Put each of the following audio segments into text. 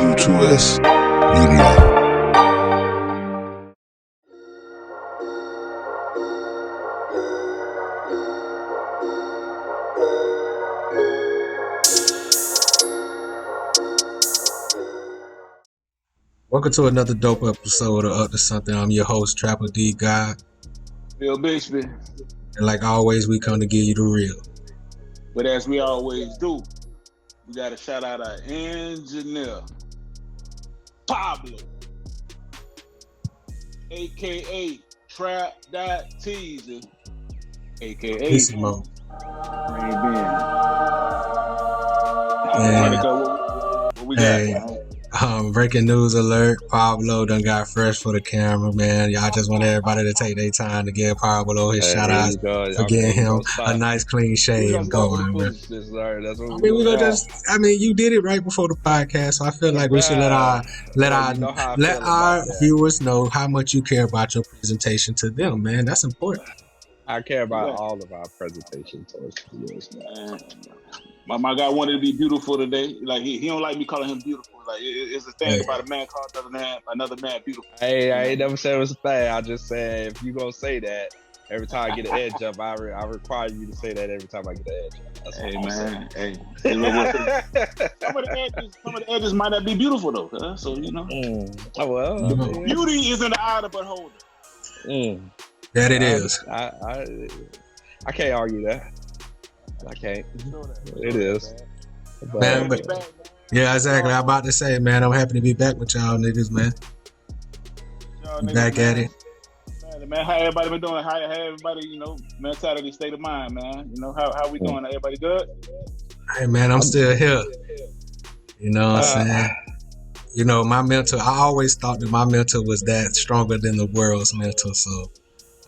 U2S Media. Welcome to another dope episode of Up to Something. I'm your host, Trapper D God. Bill Bixby. And like always, we come to give you the real. But as we always do, we got to shout out our engineer, Pablo, a.k.a. Trap.Teaser, a.k.a. Pissimo. What we got? Breaking news alert, Pablo done got fresh for the camera, man. Y'all just want everybody to take their time to give Pablo his shout outs for getting him a nice clean shave going, bro. You did it right before the podcast, so I feel like we should let our viewers know how much you care about your presentation to them, man. That's important. I care about all of our presentation towards viewers, man. My guy wanted to be beautiful today. Like he don't like me calling him beautiful. Like it's a thing about a man calling another man beautiful. Hey, I ain't never said it was a thing. I just said if you gonna say that every time I get an edge up, I require you to say that every time I get an edge up. That's hey man, hey. Some of the edges might not be beautiful though. So you know. Oh well. Beauty is in the eye of the beholder. That it is. I can't argue that. I can't. It is. Yeah, exactly. I'm about to say, man, I'm happy to be back with y'all niggas, man. Back at it. Man, how everybody been doing? How everybody, mentality, state of mind, man. How we doing? Everybody good? Hey, man, I'm still here. You know what I'm saying? My mental, I always thought that my mental was that stronger than the world's mental, so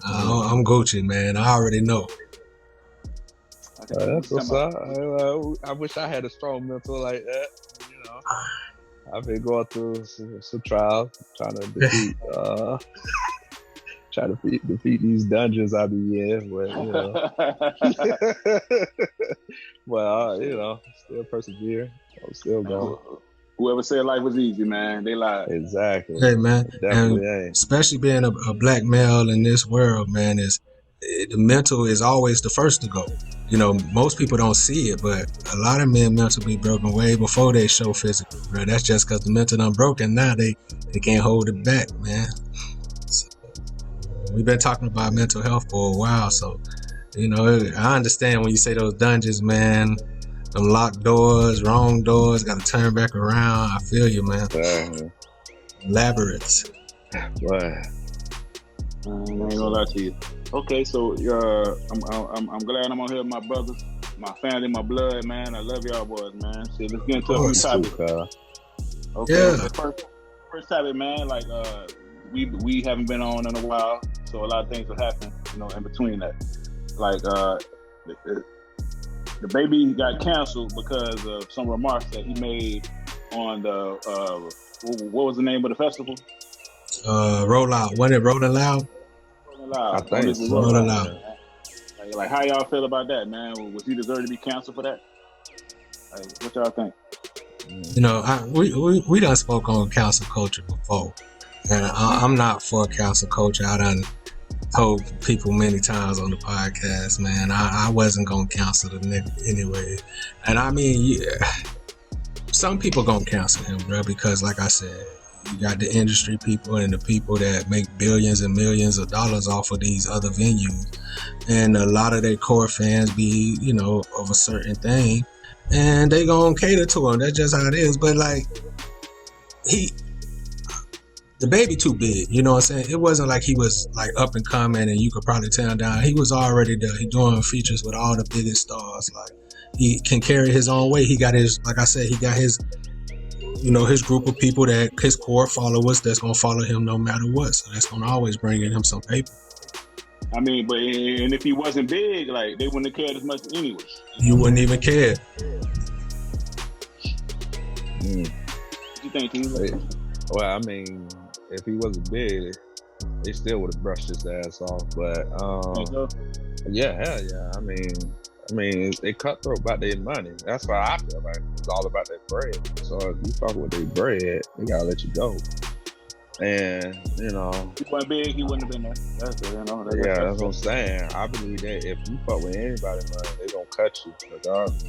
I'm Gucci, man. I already know. That's what's up. I wish I had a strong mental like that. I've been going through some trials, trying to defeat these dungeons I be in. Well, still persevere. I'm still going. Whoever said life was easy, man, they lied. Exactly. Hey, man, definitely and especially being a black male in this world, man, the mental is always the first to go. Most people don't see it, but a lot of men mental be broken way before they show physical, bro. That's just because the mental done broken. Now they can't hold it back, man. So, we've been talking about mental health for a while, so I understand when you say those dungeons, man. Them locked doors, wrong doors, got to turn back around. I feel you, man. Labyrinths. What? I ain't gonna lie to you. Okay, so I'm glad I'm on here with my brothers, my family, my blood, man. I love y'all boys, man. See, let's get into a few topics. Okay, yeah. First topic, man. Like we haven't been on in a while, so a lot of things have happened, in between that. Like the baby got canceled because of some remarks that he made on the what was the name of the festival? Roll Out. Wasn't it Rolling Loud? I think it's Rolling Loud. Like how y'all feel about that, man? Was he deserve to be canceled for that? Like, what y'all think? We done spoke on cancel culture before, and I'm not for cancel culture. I done told people many times on the podcast, man, I wasn't gonna cancel the nigga anyway. And I mean, some people gonna cancel him, bro, because like I said, you got the industry people and the people that make billions and millions of dollars off of these other venues, and a lot of their core fans be, of a certain thing, and they gonna cater to him. That's just how it is. But like, the baby too big, you know what I'm saying? It wasn't like he was like up and coming and you could probably tell him down. He was already there. He doing features with all the biggest stars. Like, he can carry his own weight. He got his, like I said, he got his, his group of people, that his core followers that's gonna follow him no matter what. So that's gonna always bring in him some paper. I mean, but and if he wasn't big, like, they wouldn't have cared as much anyway. You wouldn't even care. What you think, T? Well, I mean, if he wasn't big, they still would have brushed his ass off. But yeah, hell yeah. I mean, I mean, it cutthroat about their money. That's why I feel like it's all about their bread. So if you fuck with their bread, they gotta let you go. And you know, he wasn't big, he wouldn't have been there. That's it, you know. That's what I'm saying. I believe that if you fuck with anybody, man, they gonna cut you regardless.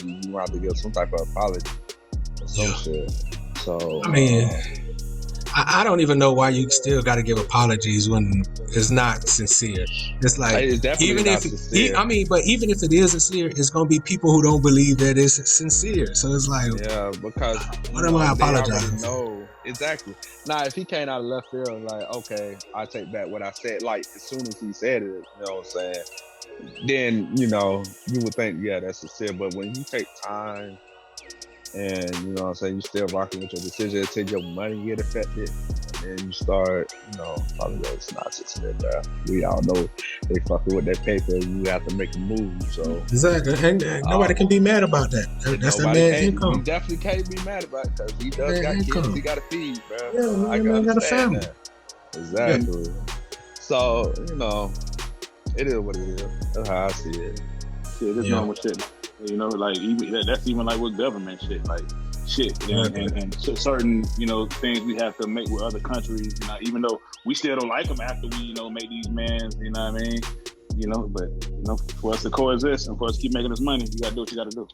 You have to give some type of apology or some shit. So I mean, I don't even know why you still got to give apologies when it's not sincere. It's like it's definitely even not if sincere. but even if it is sincere, it's gonna be people who don't believe that it's sincere. So it's like, because what am I apologizing? No, exactly. Now, if he came out of left field, like, okay, I take back what I said. Like as soon as he said it, you know what I'm saying? Then you would think, yeah, that's sincere. But when you take time. And you know what I'm saying, you still rocking with your decision until your money get affected, and then you start, probably it's not sincere, bro. We all know they fucking with that paper. You have to make a move, so exactly, and nobody can be mad about that. That's that man's income. You definitely can't be mad about it because he does got kids, he got to feed, bro. Yeah, I got a family. That. Exactly. Yeah. So it is what it is. That's how I see it. Shit, this normal shit. Like that's even like with government shit, like shit, and certain things we have to make with other countries. Even though we still don't like them after we make these mans. You know what I mean? But for us to coexist and for us to keep making us money, you gotta do what you gotta do.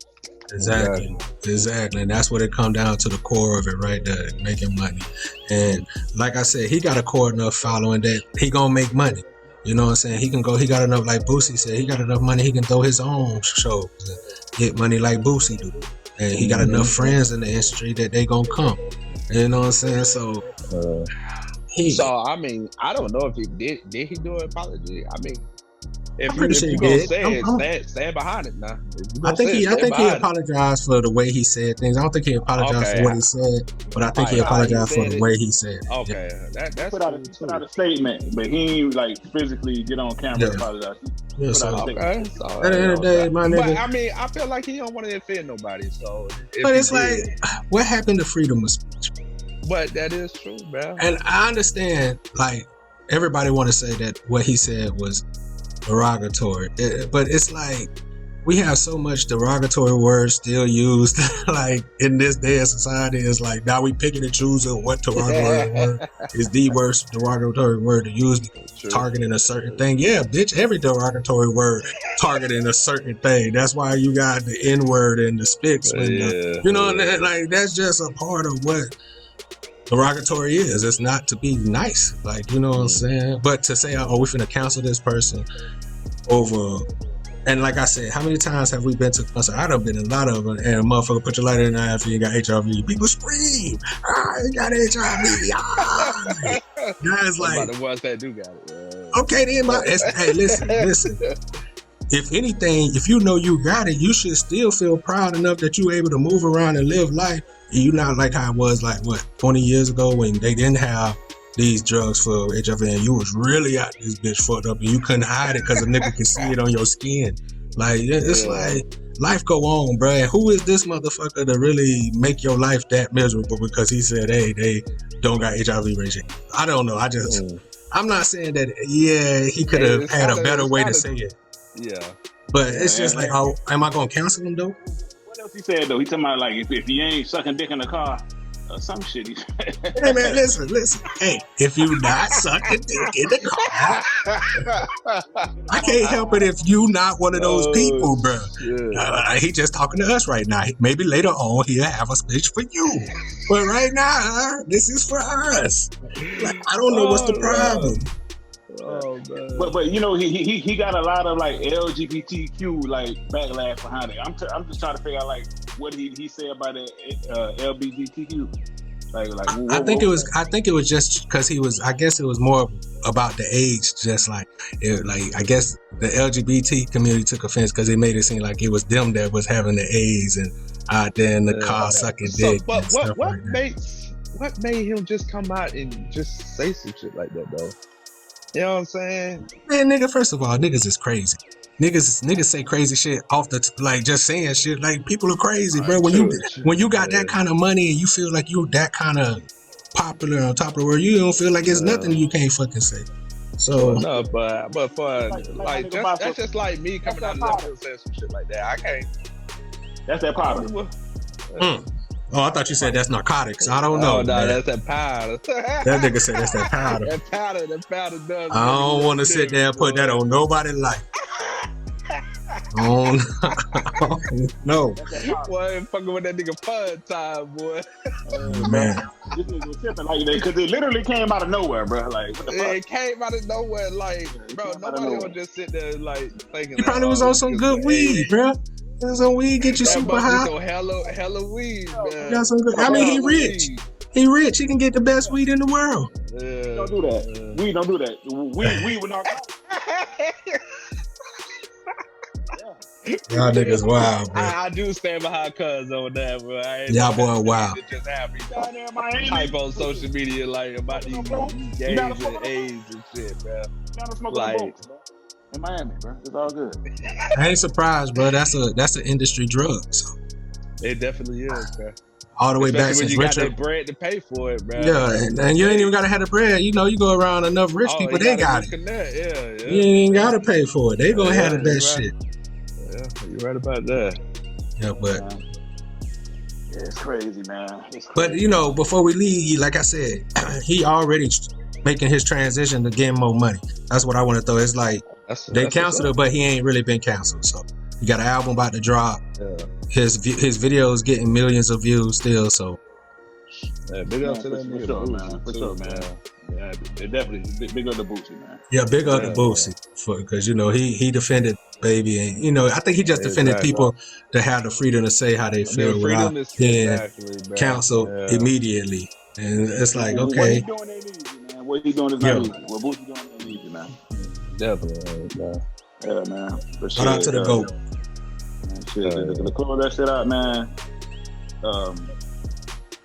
Exactly, and that's what it come down to, the core of it, right there, making money. And like I said, he got a core enough following that he gonna make money. You know what I'm saying? He got enough, like Boosie said, he got enough money, he can throw his own shows and get money like Boosie do. And he got enough friends in the industry that they gonna come. You know what I'm saying? So, I mean, I don't know if he did he do an apology? I mean, if you gonna say it, stand behind it now. I think he apologized for the way he said things. I don't think he apologized for what he said, but I think he apologized for the way he said it. Okay, that's put out a statement, but he ain't like physically get on camera and apologize. At the end of the day, my nigga. But I mean, I feel like he don't want to offend nobody. So, but it's like, what happened to freedom of speech? But that is true, man. And I understand, like, everybody want to say that what he said was derogatory, but it's like we have so much derogatory words still used like in this day of society. It's like now we picking and choosing what derogatory word is the worst derogatory word to use, targeting a certain thing. Yeah, bitch, every derogatory word targeting a certain thing. That's why you got the N-word and the spits like that's just a part of what derogatory is. It's not to be nice, like, you know what I'm saying? But to say, we finna cancel this person over, and like I said, how many times have we been to concert? I done been in a lot of them, and a motherfucker put your lighter in the eye if you got HIV. People scream, you got HIV. Guys like the ones that do got it. Okay, then, hey, listen. If anything, if you know you got it, you should still feel proud enough that you able to move around and live life. You not like how it was like 20 years ago when they didn't have these drugs for HIV and you was really out this bitch fucked up and you couldn't hide it because a nigga can see it on your skin. Like, it's like life go on, bro. And who is this motherfucker to really make your life that miserable because he said, hey, they don't got HIV regime? I don't know. I'm not saying that. Yeah, he could have had a better way to say it. Yeah, but it's just like, am I gonna cancel him though? What else he said though? He talking about like if you ain't sucking dick in the car or some shit. He said. Hey man, listen. Hey, if you not sucking dick in the car, I can't help it if you not one of those people, bro. He just talking to us right now. Maybe later on he'll have a speech for you, but right now this is for us. Like, I don't know what's the problem. Oh man. But he got a lot of like LGBTQ like backlash behind it. I'm just trying to figure out like what he said about the LGBTQ. I think it was just because he was. I guess it was more about the age. Just like I guess the LGBT community took offense because it made it seem like it was them that was having the AIDS and out there in the car sucking dick. But what made him just come out and just say some shit like that though? You know what I'm saying? Man, nigga, first of all, niggas is crazy. Niggas say crazy shit off the like just saying shit. Like, people are crazy, bro. When you got that kind of money and you feel like you that kind of popular on top of the world, you don't feel like it's nothing you can't fucking say. So no, but for like that's just like me coming out of left field saying some shit like that. I can't. That's that powder. Oh, I thought you said that's narcotics. I don't know. Oh, no, man. that's that powder. That nigga said that's that powder. That powder does. I don't want to sit there and put that on nobody's life. Oh no. Boy, fucking with that nigga fun time, boy. Man. This nigga was tripping like that because it literally came out of nowhere, bro. Like, what the fuck? It came out of nowhere, like, bro. Nobody would just sit there like thinking. He probably was on some good weed, bro. Some weed get you super high. Hella weed, man. Got some good. I mean, he rich. He rich. He can get the best weed in the world. Don't do that. Weed don't do that. Weed would not. Y'all niggas wild, bro. I do stand behind Cuz on that, bro. Y'all boy wild. It just happy. Hype on social media like about these gays and AIDS and shit, bro. Like in Miami, bro. It's all good. I ain't surprised, bro. That's an industry drug. So. It definitely is, bro. All the way especially back since you Richard. got that bread to pay for it, bro. Yeah, and you ain't even gotta have the bread. You know, you go around enough rich people, they got it. Yeah. You ain't gotta pay for it. They gonna have the best shit. Yeah, you're right about that. Yeah, but yeah, it's crazy, man. It's crazy. But you know, before we leave, like I said, he already making his transition to getting more money. That's what I want to throw. It's like they canceled it, but he ain't really been canceled. So he got an album about to drop. Yeah. His videos getting millions of views still. So yeah, big up to that for sure, man. For sure, man. Yeah, it definitely big up to Boosie, man. Yeah, big up to Boosie because you know he defended Baby, and you know I think he just defended people to have the freedom to say how they feel without being canceled immediately. And it's like, okay, what he doing ain't easy, man. What he doing is not easy. What Boosie doing ain't easy, man. Definitely, man. Yeah, man. For shout out to the GOAT. Shit, to close that shit out, man.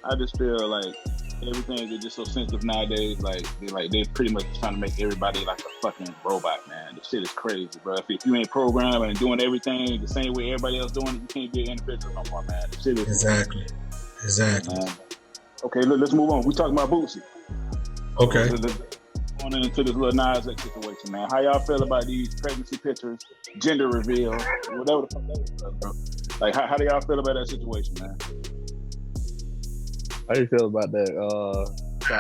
I just feel like everything is just so sensitive nowadays. Like they pretty much trying to make everybody like a fucking robot, man. This shit is crazy, bro. If you ain't programmed and doing everything the same way everybody else doing it, you can't get individual no more, man. This shit is exactly. Man. Okay, let's move on. We talking about Boosie. Okay. Going into this little Nas X situation, man. How y'all feel about these pregnancy pictures, gender reveal, whatever the fuck that was, bro? Like, how do y'all feel about that situation, man? How do you feel about that?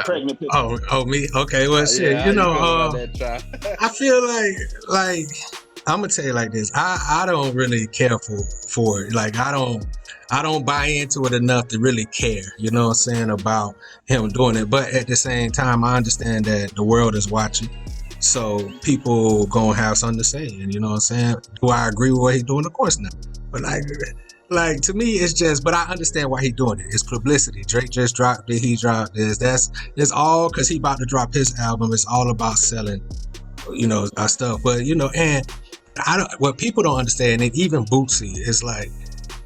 Pregnant pictures. Oh, me? Okay, well, shit. Yeah, you know, I feel like I'm gonna tell you like this. I don't really care for it. Like, I don't buy into it enough to really care, you know what I'm saying, about him doing it. But at the same time, I understand that the world is watching. So people gonna have something to say. And you know what I'm saying? Do I agree with what he's doing? Of course not. But like to me, it's just, but I understand why he's doing it. It's publicity. Drake just dropped it. He dropped this. It's all because he about to drop his album. It's all about selling, you know, our stuff. But, you know, and what people don't understand, and even Bootsy, is like,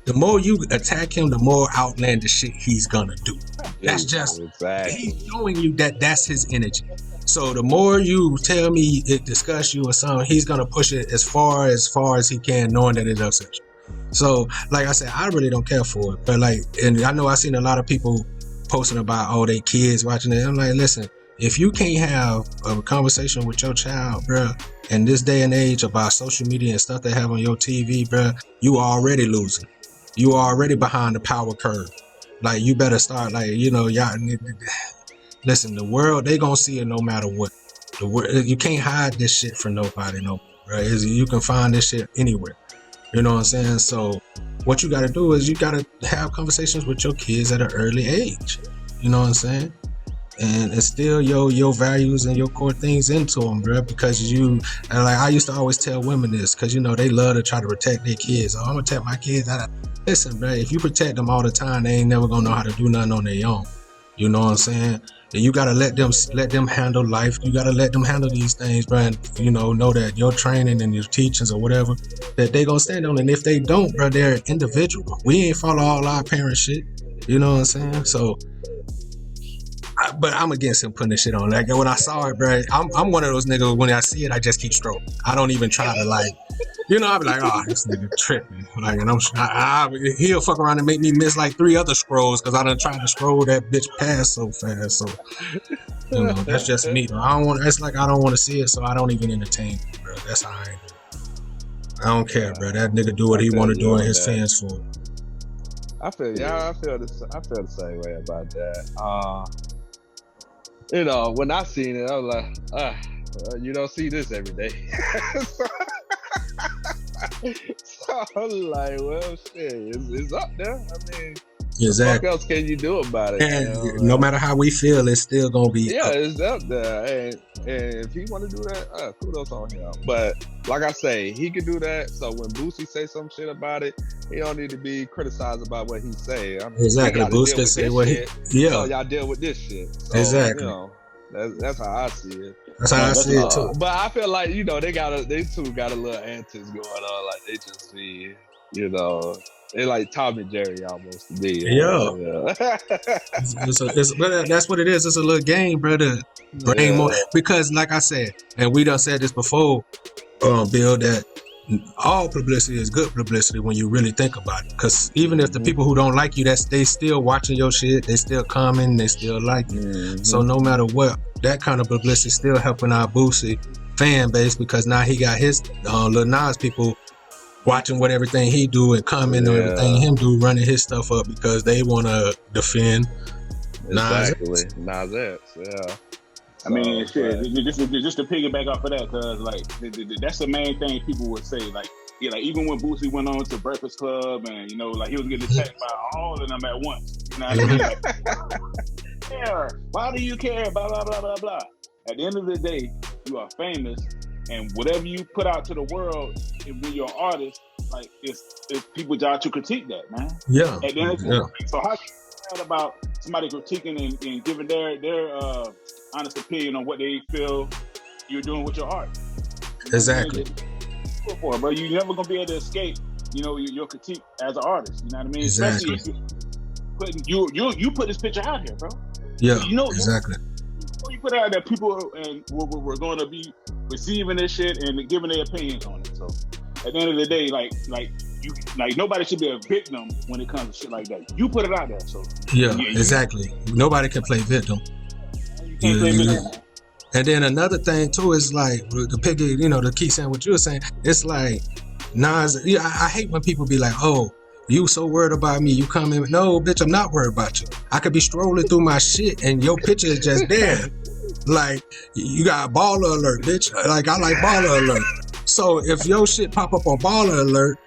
the more you attack him, the more outlandish shit he's gonna do. That's just, he's showing you that that's his energy. So the more you tell me it disgusts you or something, he's gonna push it as far as he can, knowing that it upsets you. So, like I said, I really don't care for it. But like, and I know I've seen a lot of people posting about, they kids watching it. I'm like, listen, if you can't have a conversation with your child, bruh, in this day and age about social media and stuff they have on your TV, bruh, you are already losing. You are already behind the power curve. Like, you better start, like, you know, y'all. Listen, the world, they gonna see it no matter what. The world, you can't hide this shit from nobody, no, right? You can find this shit anywhere. You know what I'm saying? So, what you gotta do is you gotta have conversations with your kids at an early age. You know what I'm saying? And instill your values and your core things into them, bro. Because I used to always tell women this, because, you know, they love to try to protect their kids. I'm gonna protect my kids. Listen, bro, if you protect them all the time, they ain't never gonna know how to do nothing on their own. You know what I'm saying? And you gotta let them handle life. You gotta let them handle these things, bro. And, you know that your training and your teachings or whatever, that they gonna stand on. And if they don't, bro, they're individual. We ain't follow all our parents' shit. You know what I'm saying? So, but I'm against him putting this shit on. Like, when I saw it, bro, I'm one of those niggas, when I see it, I just keep strolling. I don't even try to, like, You know, I'll be like, oh, this nigga tripping. Like, and he'll fuck around and make me miss like 3 other scrolls because I done tried to scroll that bitch past so fast. So, you know, that's just me. Though. It's like I don't want to see it, so I don't even entertain it, bro. That's how I am. I don't care, bro. That nigga do what he want to do and his fans for it. I feel the same way about that. You know, when I seen it, I was like, you don't see this every day. So I'm like, well, shit, it's up there. I mean, exactly. What else can you do about it? And you know, no matter how we feel, it's still gonna be up. It's up there. And if he want to do that, kudos on him. But like I say, he can do that. So when Boosie say some shit about it, he don't need to be criticized about what he say. I mean, exactly. Boosie can say what he. Yeah. So y'all deal with this shit. So, exactly. You know, that's how I see it. That's how I see it too. But I feel like, you know, they two got a little antics going on. Like they just be, you know, they like Tom and Jerry almost to me. Yeah. But that's what it is. It's a little game, brother. Bring more, because like I said, and we done said this before, Bill, that all publicity is good publicity when you really think about it. Because even if the people who don't like you, they still watching your shit, they still commenting, they still like you. So no matter what, that kind of publicity still helping our Boosie fan base, because now he got his Lil Nas people watching what everything he do and commenting on everything him do, running his stuff up because they want to defend Nas X. Nas X, yeah. I mean, shit. Just to piggyback off of that, cause like that's the main thing people would say. Like, yeah, like even when Boosie went on to Breakfast Club, and you know, like he was getting attacked by all of them at once. You know what I mean? Like, yeah, why do you care? Blah blah blah blah blah. At the end of the day, you are famous, and whatever you put out to the world, when you're an artist, like it's people's job to critique that, man. Yeah. At the end of the day, so how you feel about somebody critiquing and giving their honest opinion on what they feel you're doing with your art? Exactly. For, bro, you're never gonna be able to escape, you know, your critique as an artist. You know what I mean? Exactly. Especially if you put this picture out here, bro. Yeah. So you know exactly. You put out that people and we're going to be receiving this shit and giving their opinions on it. So at the end of the day, like nobody should be a victim when it comes to shit like that. You put it out there, so yeah, exactly. Nobody can play victim. And then another thing too is like the piggy, you know, to keep saying what you were saying. It's like Nas. I hate when people be like, "Oh, you so worried about me? You come in?" No, bitch, I'm not worried about you. I could be strolling through my shit and your picture is just there. Like you got baller alert, bitch. Like I like baller alert. So if your shit pop up on baller alert,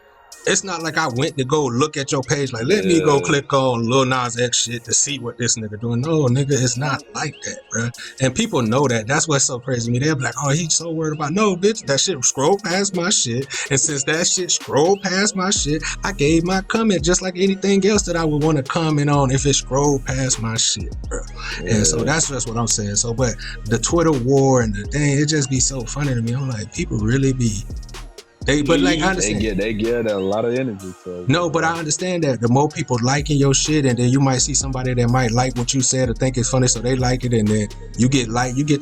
it's not like I went to go look at your page. Like, let me go click on Lil Nas X shit to see what this nigga doing. No, nigga, it's not like that, bro. And people know that. That's what's so crazy to me. They're like, oh, he's so worried about. No, bitch, that shit scrolled past my shit. And since that shit scrolled past my shit, I gave my comment just like anything else that I would want to comment on if it scrolled past my shit, bro. Yeah. And so that's just what I'm saying. So, but the Twitter war and the thing, it just be so funny to me. I'm like, people really be. But like I understand, they get a lot of energy. So no, but I understand that the more people liking your shit, and then you might see somebody that might like what you said or think it's funny, so they like it, and then you get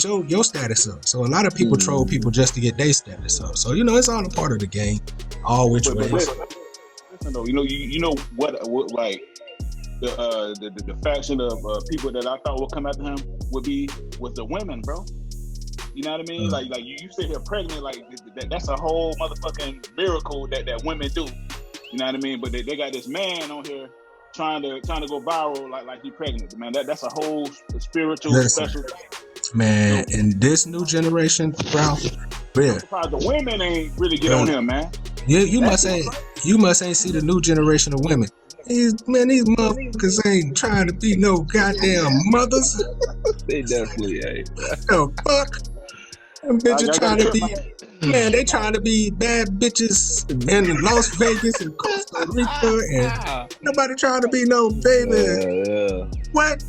your status up. So a lot of people troll people just to get their status up. So you know, it's all a part of the game, all which ways. Listen, though, you know what like the faction of people that I thought would come after him was the women, bro. You know what I mean? Like you sit here pregnant, like that's a whole motherfucking miracle that women do. You know what I mean? But they got this man on here trying to go viral like he pregnant. Man, that's a whole spiritual special thing. Man, in this new generation, bro, the women ain't really get on him, man. You must ain't see the new generation of women. These motherfuckers ain't trying to be no goddamn mothers. They definitely ain't. The fuck? Them bitches trying to be, man, they trying to be bad bitches in Las Vegas and Costa Rica, and nobody trying to be no baby. What?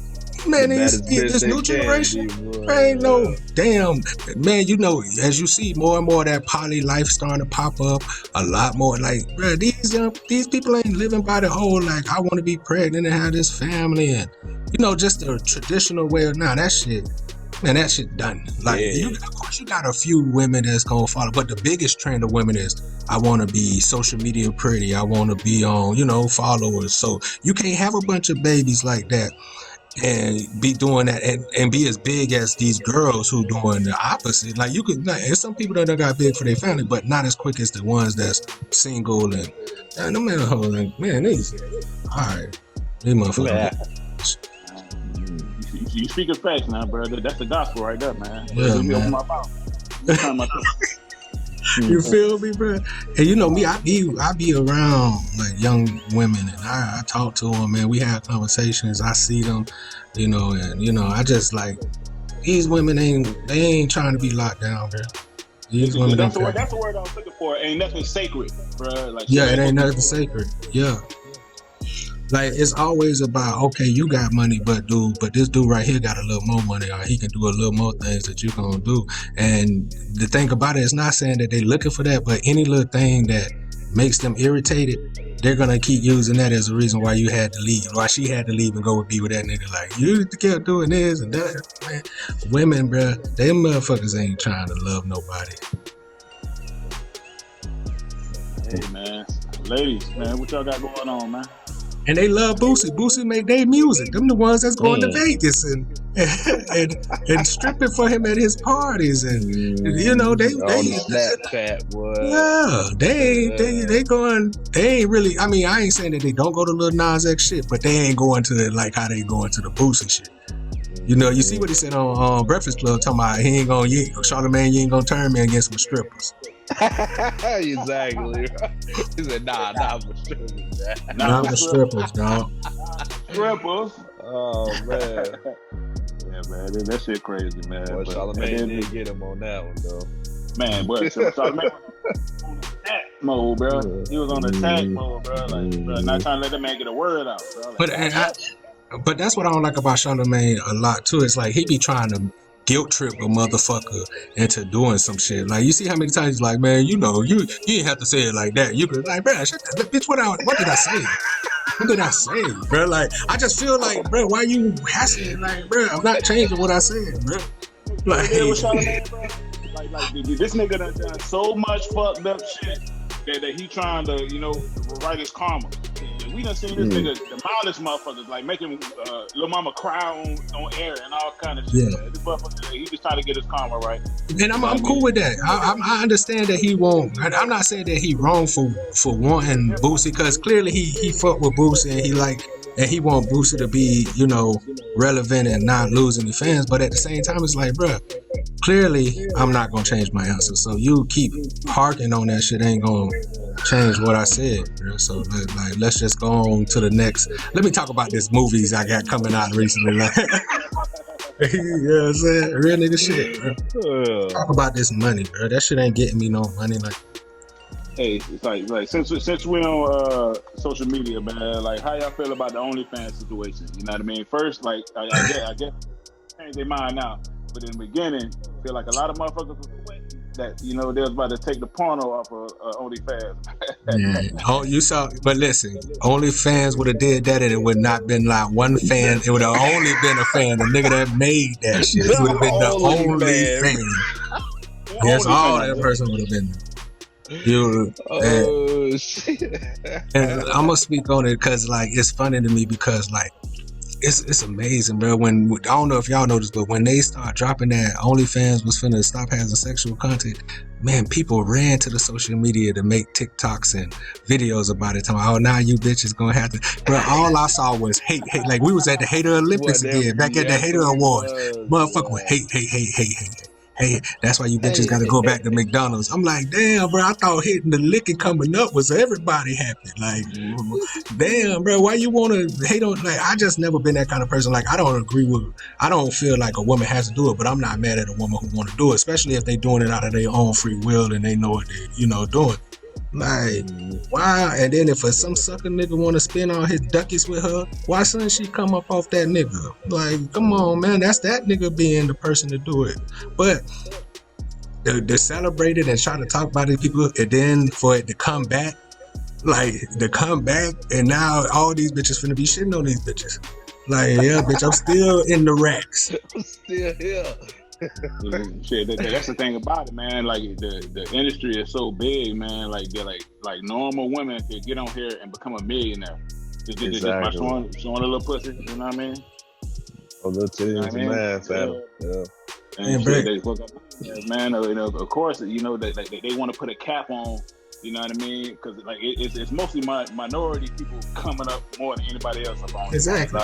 Man, this new generation ain't no damn, man. You know, as you see more and more of that poly life starting to pop up, a lot more. Like, bro, these people ain't living by the whole like I want to be pregnant and have this family, and you know, just the traditional way of now. That shit, Man, that shit done. Like, of course, you got a few women that's gonna follow, but the biggest trend of women is, I want to be social media pretty. I want to be on, followers. So you can't have a bunch of babies like that and be doing that and be as big as these girls who doing the opposite. Like, you could, like, there's some people that done got big for their family, but not as quick as the ones that's single and no man, these, all right, these motherfuckers. You speak of facts now, brother. That's the gospel right there, man. Yeah, man. You feel me, bro? And me, I be around like young women, and I talk to them, man. We have conversations. I see them, and I just like, these women ain't trying to be locked down, bro. These women. That's the word I was looking for. Ain't nothing sacred, bro. Like, it ain't nothing sacred. Yeah. Like, it's always about, okay, you got money, but this dude right here got a little more money, or he can do a little more things that you gonna do. And the thing about it is not saying that they looking for that, but any little thing that makes them irritated, they're gonna keep using that as a reason why you had to leave, why she had to leave and go be with that nigga. Like, you kept doing this and that. Man, women, bruh, them motherfuckers ain't trying to love nobody. Hey, man. Ladies, man, what y'all got going on, man? And they love Boosie. Boosie make their music. Them the ones that's going to Vegas and stripping for him at his parties, and they Snapchat, boy. Yeah, they ain't really. I mean, I ain't saying that they don't go to Lil Nas X shit, but they ain't going to it like how they going to the Boosie shit. You see what he said on Breakfast Club, talking about Charlamagne, you ain't gonna turn me against my strippers. Exactly. He said, nah, for strippers. Not for strippers, dog. Strippers. Oh, man. Yeah, man, that shit crazy, man. Boy, Charlamagne did get him on that one, though. Man, boy, Charlamagne was on attack mode, bro. He was on attack mode, bro. Like, bro, not trying to let that man get a word out, bro. Like, but that's what I don't like about Charlamagne a lot, too. It's like, he be trying to guilt trip a motherfucker into doing some shit. Like, you see how many times he's like, man, you didn't have to say it like that. You could, like, bro, shut that bitch. What did I say? What did I say, bro? Like, I just feel like, bro, why you hassling? Like, bro, I'm not changing what I said, bro. Like, like this nigga done so much fucked up shit that he trying to, write his karma. We done seen this nigga demolish motherfuckers, like making Lil Mama cry on air and all kind of shit. Yeah. This motherfucker, he just trying to get his karma right. And I'm cool with that. I understand that he won't. I'm not saying that he wrong for wanting Boosie, because clearly he fucked with Boosie and he want Boosie to be, relevant and not lose any fans. But at the same time, it's like, bro, clearly I'm not gonna change my answer. So you keep harking on that shit ain't gonna change what I said, bro. So let's just go on to the next. Let me talk about these movies I got coming out recently. Like, you know what I'm saying? Real nigga shit, bro. Talk about this money, bro. That shit ain't getting me no money. Like, hey, it's like since we're on social media, man, like, how y'all feel about the OnlyFans situation? You know what I mean? First, like, I guess change their mind now, but in the beginning, I feel like a lot of motherfuckers was waiting that they was about to take the porno off of OnlyFans. Yeah. Oh, you saw, but listen, OnlyFans would have did that, and it would not been like one fan. It would have only been a fan. The nigga that made that shit would have been the only fan. Yes, all that person would have been. Shit. And I'm gonna speak on it because, like, it's funny to me because, like, it's amazing, bro. When, I don't know if y'all know this, but when they start dropping that OnlyFans was finna stop having sexual content, man, people ran to the social media to make TikToks and videos about it. Talking, oh, now you bitches gonna have to. Bro, all I saw was hate. Like, we was at the Hater Olympics again, back at the Hater Awards. Motherfucker with hate. Hey, that's why you bitches gotta go back to McDonald's. I'm like, damn, bro, I thought hitting the lick and coming up was everybody happy. Like, damn, bro, why you wanna hate on, like, I just never been that kind of person. Like, I don't feel like a woman has to do it, but I'm not mad at a woman who wanna do it, especially if they doing it out of their own free will and they know what they, doing. Like, why? And then if some sucker nigga want to spend all his duckies with her, why shouldn't she come up off that nigga? Like, come on, man. That's that nigga being the person to do it. But they celebrate it and try to talk about it, people, and then for it to come back, and now all these bitches finna be shitting on these bitches. Like, yeah, bitch, I'm still in the racks. I'm still here. Shit, that's the thing about it, man. Like the industry is so big, man. Like they're like normal women could get on here and become a millionaire. Just by showing a little pussy. You know what I mean? A little titties, man. Yeah. And shit, they fuck up, man. You know, of course, you know they want to put a cap on. You know what I mean? Because like it's mostly minority people coming up more than anybody else up on. Exactly.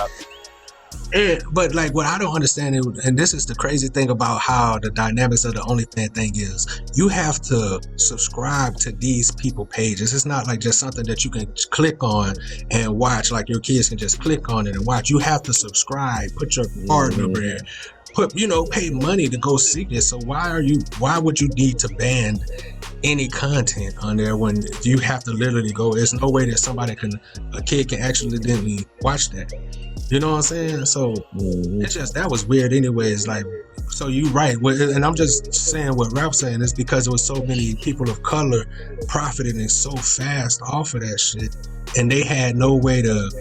But like what I don't understand, and this is the crazy thing about how the dynamics of the OnlyFans thing is, you have to subscribe to these people pages. It's not like just something that you can click on and watch, like your kids can just click on it and watch. You have to subscribe, put your card number in, pay money to go see this. So why would you need to ban any content on there when you have to literally go? There's no way that a kid can actually watch that. You know what I'm saying? So it's just, that was weird anyways. Like, so you right. And I'm just saying what Ralph's saying is because there was so many people of color profiting so fast off of that shit, and they had no way to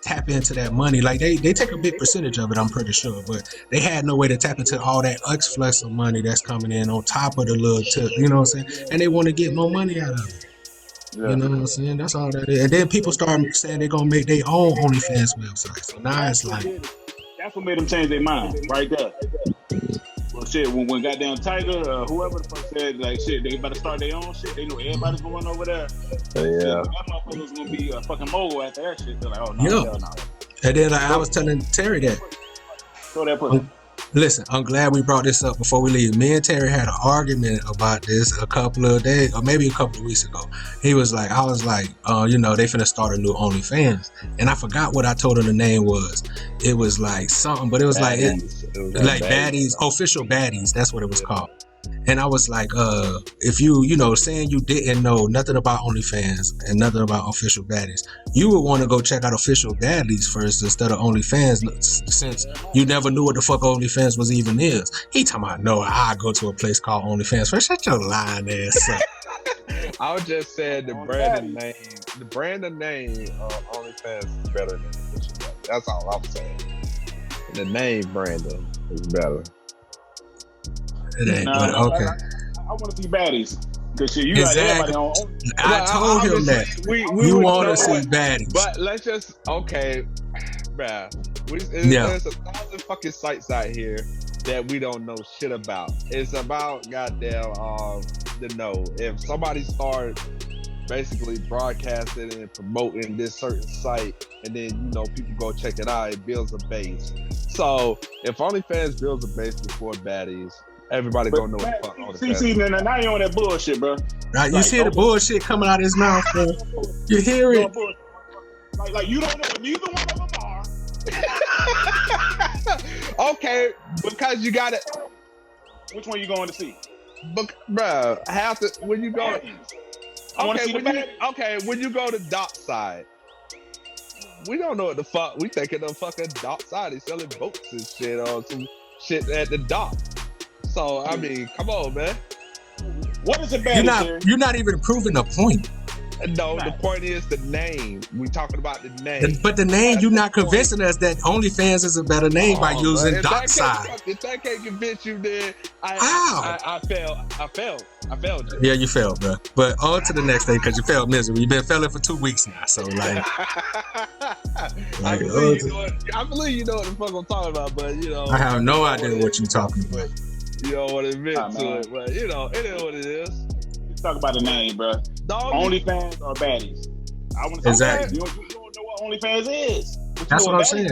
tap into that money. Like they take a big percentage of it, I'm pretty sure, but they had no way to tap into all that exflux of money that's coming in on top of the little tip, you know what I'm saying? And they want to get more money out of it. Yeah. You know what I'm saying? That's all that is. And then people start saying they're gonna make their own OnlyFans website. So now it's like, that's what made them change their mind right there. Well, shit, when goddamn Tiger, whoever the fuck said, like, shit, they better start their own shit. They know everybody's going over there. Yeah. That motherfucker's gonna be a fucking mogul after that shit. They're like, oh, no, hell no. And then I was telling Terry that. Throw that pussy. Listen, I'm glad we brought this up before we leave. Me and Terry had an argument about this a couple of days, or maybe a couple of weeks ago. I was like, they finna start a new OnlyFans. And I forgot what I told him the name was. It was like something, but it was Baddies, Official Baddies. That's what it was called. And I was like, if saying you didn't know nothing about OnlyFans and nothing about Official Baddies, you would want to go check out Official Baddies first instead of OnlyFans, since you never knew what the fuck OnlyFans was even is. He talking about, no, I go to a place called OnlyFans first. Shut your lying ass up. I was just saying the brand name of OnlyFans is better than Official Baddies. That's all I'm saying. The name Brandon is better. It ain't, but okay. I want to see baddies. Cause shit, you got everybody on. I told him that. You want to see baddies. But let's just, okay, bruh. There's 1,000 fucking sites out here that we don't know shit about. It's about goddamn if somebody started basically broadcasting and promoting this certain site, and then people go check it out, it builds a base. So if OnlyFans builds a base before baddies, everybody gonna know what the fuck OnlyFans. See, now you on that bullshit, bro. Right, you see the bullshit coming out of his mouth, bro. You hear it? Like you don't know what neither one of them are. Okay, because you got it. Which one you going to see? But, bro, when you go. When you go to dock side, we don't know what the fuck. We thinking the fucking dock side. They selling boats and shit or some shit at the dock. So I mean, come on, man. What is it bad? You're not even proving the point. No, the point is the name. We talking about the name. But the name, you're not convincing us that OnlyFans is a better name by using dockside. If that can't convince you, then I failed. Yeah, you failed, bro. But on to the next thing, because you failed miserably. You've been failing for 2 weeks now, so like. I believe you know what the fuck I'm talking about, but I have no idea what you're talking about. You don't want to admit to it, but it is what it is. Let's talk about the name, bro. OnlyFans or baddies? I want to exactly. You don't know what OnlyFans is. That's what I'm saying.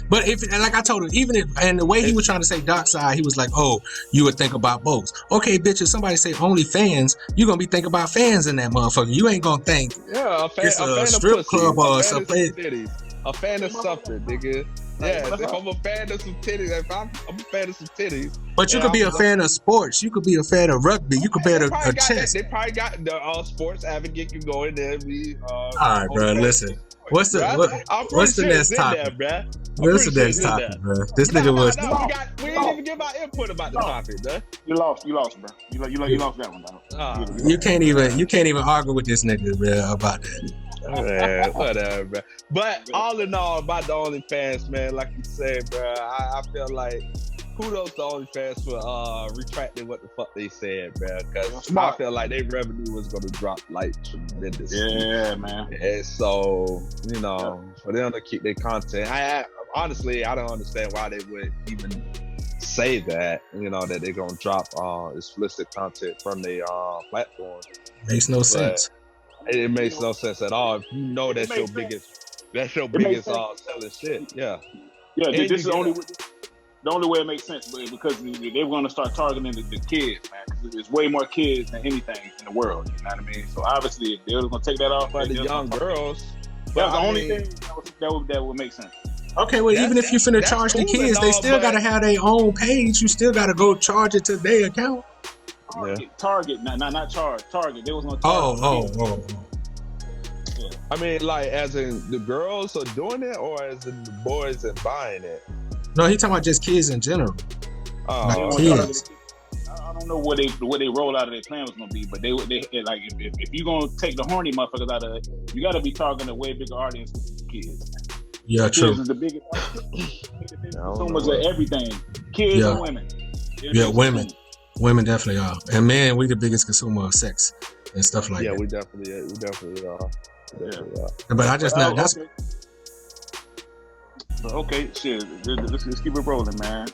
But like I told him, and the way he was trying to say dockside, he was like, "Oh, you would think about boats." Okay, bitch. If somebody say OnlyFans, you gonna be thinking about fans in that motherfucker. You ain't gonna think it's a strip club or something. A fan of something, nigga. Yeah, if I'm a fan of some titties, I'm a fan of some titties. But you could be a fan of sports. You could be a fan of rugby. You could be a chess. They probably got the sports advocate can go in there and be. All right, bro. Listen. What's the next topic? What's the next topic, bro? This nigga was. We didn't even give our input about the topic, bro. You lost, bro. You lost that one, dog. You can't even argue with this nigga, bro, about that. Man, whatever, bro. But all in all, about the OnlyFans, man, like you said, bro, I feel like kudos to OnlyFans for retracting what the fuck they said, bro. Because I feel like their revenue was gonna drop like tremendously. Yeah, man. And so, you know, for them to keep their content, I honestly don't understand why they would even say that, you know, that they're gonna drop explicit content from their platform. Makes no sense. It makes no sense at all. If you know that's your biggest selling shit. Yeah. Yeah, this is the only way it makes sense, because they're going to start targeting the kids, man. Because there's way more kids than anything in the world. You know what I mean? So obviously, if they're going to take that off, but the young girls, that's the only thing that would make sense. Okay, well, even if you finna charge the kids, they still gotta have their own page. You still gotta go charge it to their account. Target, not charge. Target. They was gonna target. Yeah. I mean, like, as in the girls are doing it, or as in the boys are buying it? No, he talking about just kids in general. Kids. I don't know what they roll out of their plan was gonna be, but they like if you gonna take the horny motherfuckers out of it, you gotta be targeting a way bigger audience than kids. Yeah, true. Kids is the biggest consumers of everything. Kids and women. Yeah, women. Women definitely are, and men, we the biggest consumer of sex and stuff like that. Yeah, we definitely are. But I just know that's okay. Shit, let's keep it rolling, man.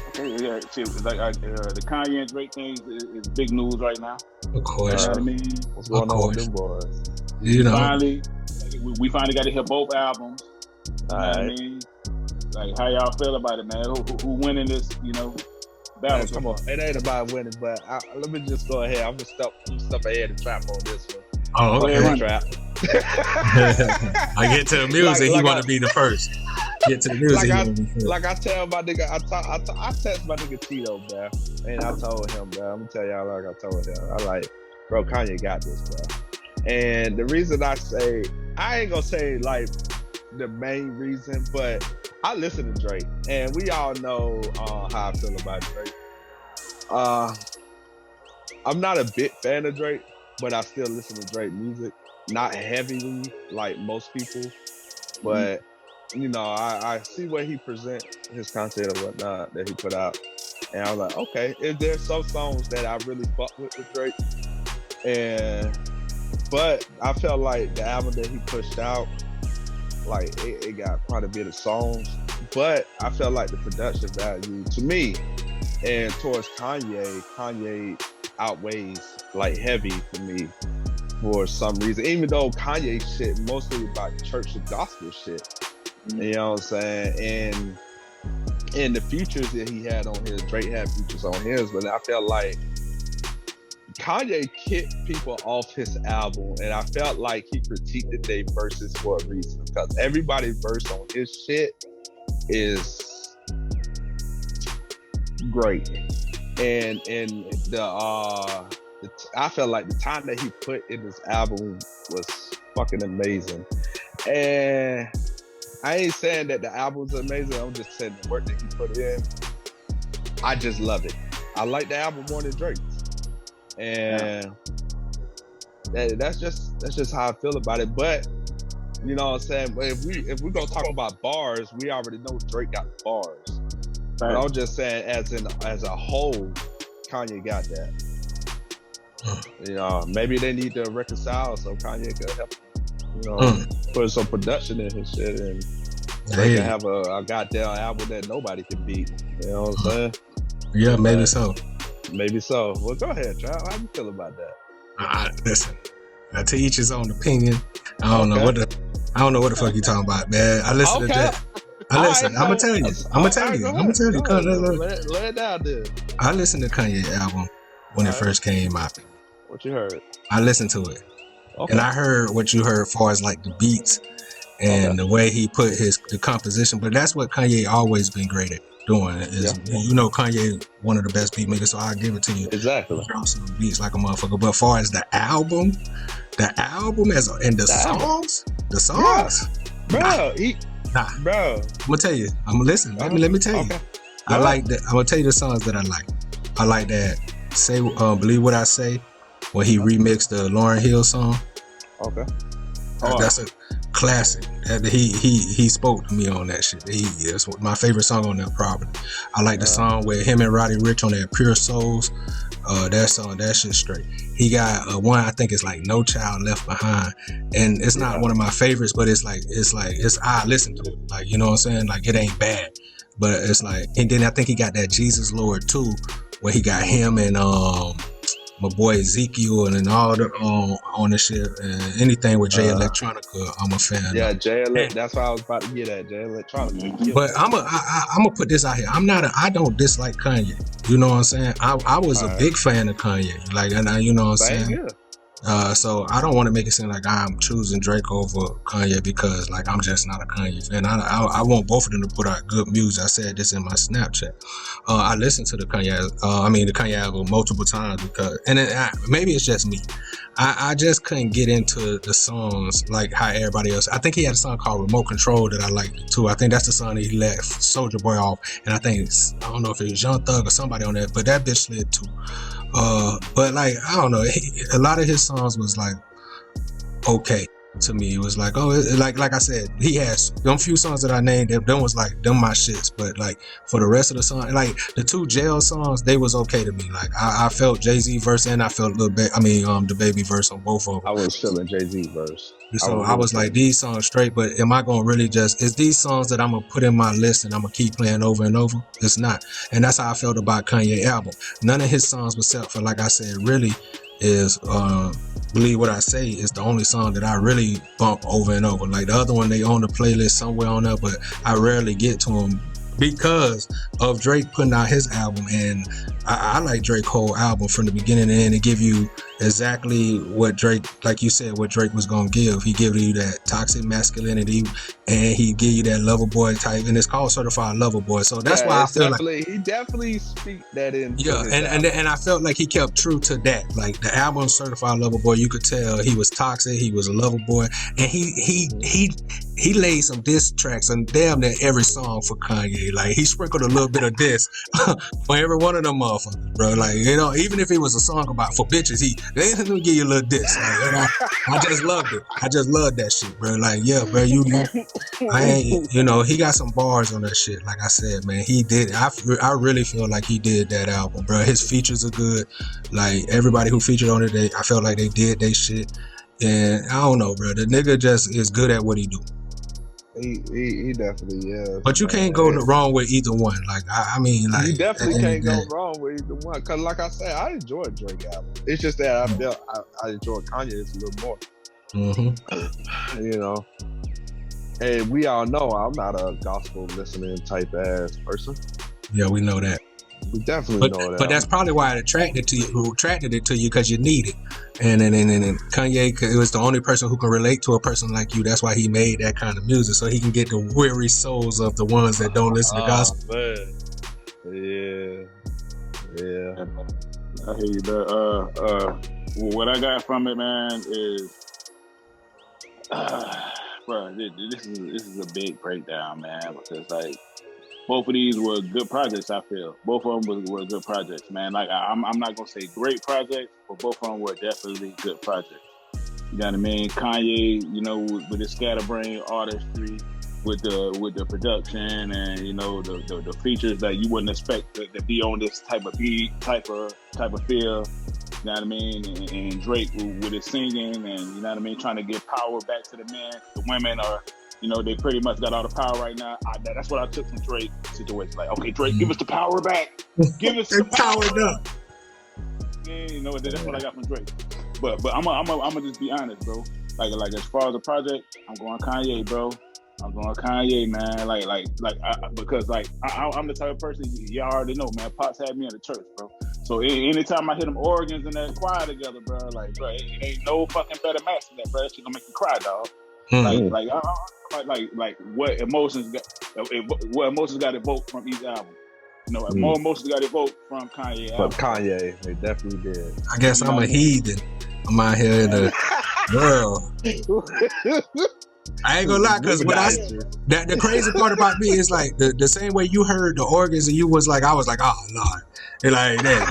Okay, yeah, shit. Like the Kanye and Drake thing is big news right now. Of course. You know what I mean? What's going on with them boys? You know, we finally got to hear both albums. You know what I mean? Like, how y'all feel about it, man? Who winning this? You know. Man, come on, it ain't about winning, but let me just go ahead. I'm gonna step ahead and trap on this one. Oh, okay. Trap. I get to the music, he want to be the first. Get to the music, like I tell my nigga, I text my nigga Tito, bro, and I told him, bro. I'm gonna tell y'all like I told him. I like, bro, Kanye got this, bro. And the reason I ain't gonna say like the main reason, but I listen to Drake, and we all know how I feel about Drake. I'm not a big fan of Drake, but I still listen to Drake music. Not heavily like most people, but you know, I see where he present his content and whatnot that he put out, and I was like, okay, if there's some songs that I really fuck with Drake, but I felt like the album that he pushed out, like it got quite a bit of songs, but I felt like the production value to me and towards Kanye outweighs like heavy for me for some reason, even though Kanye shit mostly about church and gospel shit. You know what I'm saying? And the features that he had on his, Drake had features on his, but I felt like Kanye kicked people off his album, and I felt like he critiqued their verses for a reason, because everybody's verse on his shit is great, and I felt like the time that he put in this album was fucking amazing. And I ain't saying that the album's amazing, I'm just saying the work that he put in, I just love it. I like the album more than Drake's. And that's just how I feel about it. But you know what I'm saying, if we gonna talk about bars, we already know Drake got bars. Right. But I'm just saying, as a whole, Kanye got that. You know, maybe they need to reconcile so Kanye could help, you know, put some production in his shit, and they can have a goddamn album that nobody can beat. You know what I'm saying? Yeah, maybe so. Maybe so. Well, go ahead, Charles. How you feel about that? Listen, to each his own opinion. I don't know what the fuck you talking about, man. I listen to that. I'm gonna tell you. Lay it down, dude. I listened to Kanye album when it first came out. What you heard? I listened to it, and I heard what you heard as far as like the beats and the way he put the composition. But that's what Kanye always been great at doing. You know, Kanye one of the best beat makers, so I'll give it to you. Exactly. Some beats like a motherfucker. But as far as the album and the songs, bro. I'm gonna tell you. I'm gonna listen. Let me tell you. I'm gonna tell you the songs that I like. I like that. Say, Believe What I Say, when he remixed the Lauryn Hill song. Okay. That's a classic. He spoke to me on that shit. It's my favorite song on that property. I like the song with him and Roddy Ricch on that Pure Souls. That song, that shit straight. He got one, I think it's like No Child Left Behind, and it's not one of my favorites, but it's I listen to it, like, you know what I'm saying, like it ain't bad, but it's like, and then I think he got that Jesus Lord too, where he got him and my boy Ezekiel and then all the on the shit, and anything with Jay Electronica, I'm a fan. Yeah, Jay Electronica. That's what I was about to get at. Jay Electronica. But I'm gonna put this out here. I don't dislike Kanye. You know what I'm saying? I was a big fan of Kanye. Like, and you know what I'm saying? Yeah. So I don't want to make it seem like I'm choosing Drake over Kanye because like I'm just not a Kanye fan. I want both of them to put out good music. I said this in my Snapchat. I listened to the Kanye album multiple times because, and maybe it's just me. I just couldn't get into the songs like how everybody else. I think he had a song called Remote Control that I liked too. I think that's the song that he let Soulja Boy off, and I don't know if it was Young Thug or somebody on that, but that bitch slid too. But like, I don't know, a lot of his songs was like okay to me. It was like, like I said, he has them few songs that I named, them was like them my shits, but like for the rest of the song, like the two Jail songs, they was okay to me. Like I felt Jay-Z verse and I felt a little bit, the Baby verse on both of them. I was feeling Jay-Z verse. So I was like, these songs straight, but am I gonna really is these songs that I'm gonna put in my list and I'm gonna keep playing over and over? It's not. And that's how I felt about Kanye album. None of his songs except for, like I said, really is Believe What I Say is the only song that I really bump over and over. Like the other one, they on the playlist somewhere on there, but I rarely get to them because of Drake putting out his album. And I like Drake's whole album from the beginning to end. It give you exactly what Drake, like you said, what Drake was gonna give. He give you that toxic masculinity, and he give you that lover boy type, and it's called Certified Lover Boy. So that's why I feel like he definitely speak that in. Yeah, and I felt like he kept true to that. Like the album Certified Lover Boy, you could tell he was toxic, he was a lover boy, and he laid some diss tracks on damn near every song for Kanye. Like he sprinkled a little bit of diss on every one of them motherfuckers, bro. Like, you know, even if it was a song about for bitches, let me give you a little diss. Like, you know, I just loved it. I just loved that shit, bro. Like, yeah, bro, he got some bars on that shit. Like I said, man, he did. I really feel like he did that album, bro. His features are good. Like everybody who featured on it, I felt like they did their shit. And I don't know, bro. The nigga just is good at what he do. He definitely is. But you can't go wrong with either one. Like like you definitely can't go wrong with either one. Cause like I said, I enjoyed Drake album. It's just that I felt I enjoyed Kanye's a little more. Mm-hmm. You know, and we all know I'm not a gospel listening type ass person. Yeah, we know that. We definitely know that. But that's probably why it attracted it to you because you need it. And Kanye, it was the only person who can relate to a person like you. That's why he made that kind of music, so he can get the weary souls of the ones that don't listen to gospel. Man. Yeah. I hear you, bro. What I got from it, man, is, bro, this is a big breakdown, man, because like, both of these were good projects, I feel. Both of them were good projects, man. Like, I'm not going to say great projects, but both of them were definitely good projects. You know what I mean? Kanye, you know, with his scatterbrain artistry, with the production and, you know, the features that you wouldn't expect to be on this type of beat, type of feel. You know what I mean? And Drake with his singing and, you know what I mean, trying to give power back to the men. The women are... You know, they pretty much got all the power right now. That's what I took from Drake situation. Like, okay, Drake, give us the power back. Give us the power up. Yeah, you know, that's what I got from Drake. But I'm gonna just be honest, bro. Like as far as the project, I'm going Kanye, bro. I'm going Kanye, man. Because I'm the type of person y'all already know, man. Pops had me in the church, bro. So anytime I hit them organs and that choir together, bro, like, bro, it ain't no fucking better match than that, bro. That shit gonna make you cry, dog. Like what emotions got evoked from each album. You know, more emotions got evoked from Kanye album. But Kanye, they definitely did. I guess I'm a heathen. I'm out here in the world. I ain't gonna lie, because the crazy part about me is like the same way you heard the organs and you was like, I was like, oh Lord. And like, damn,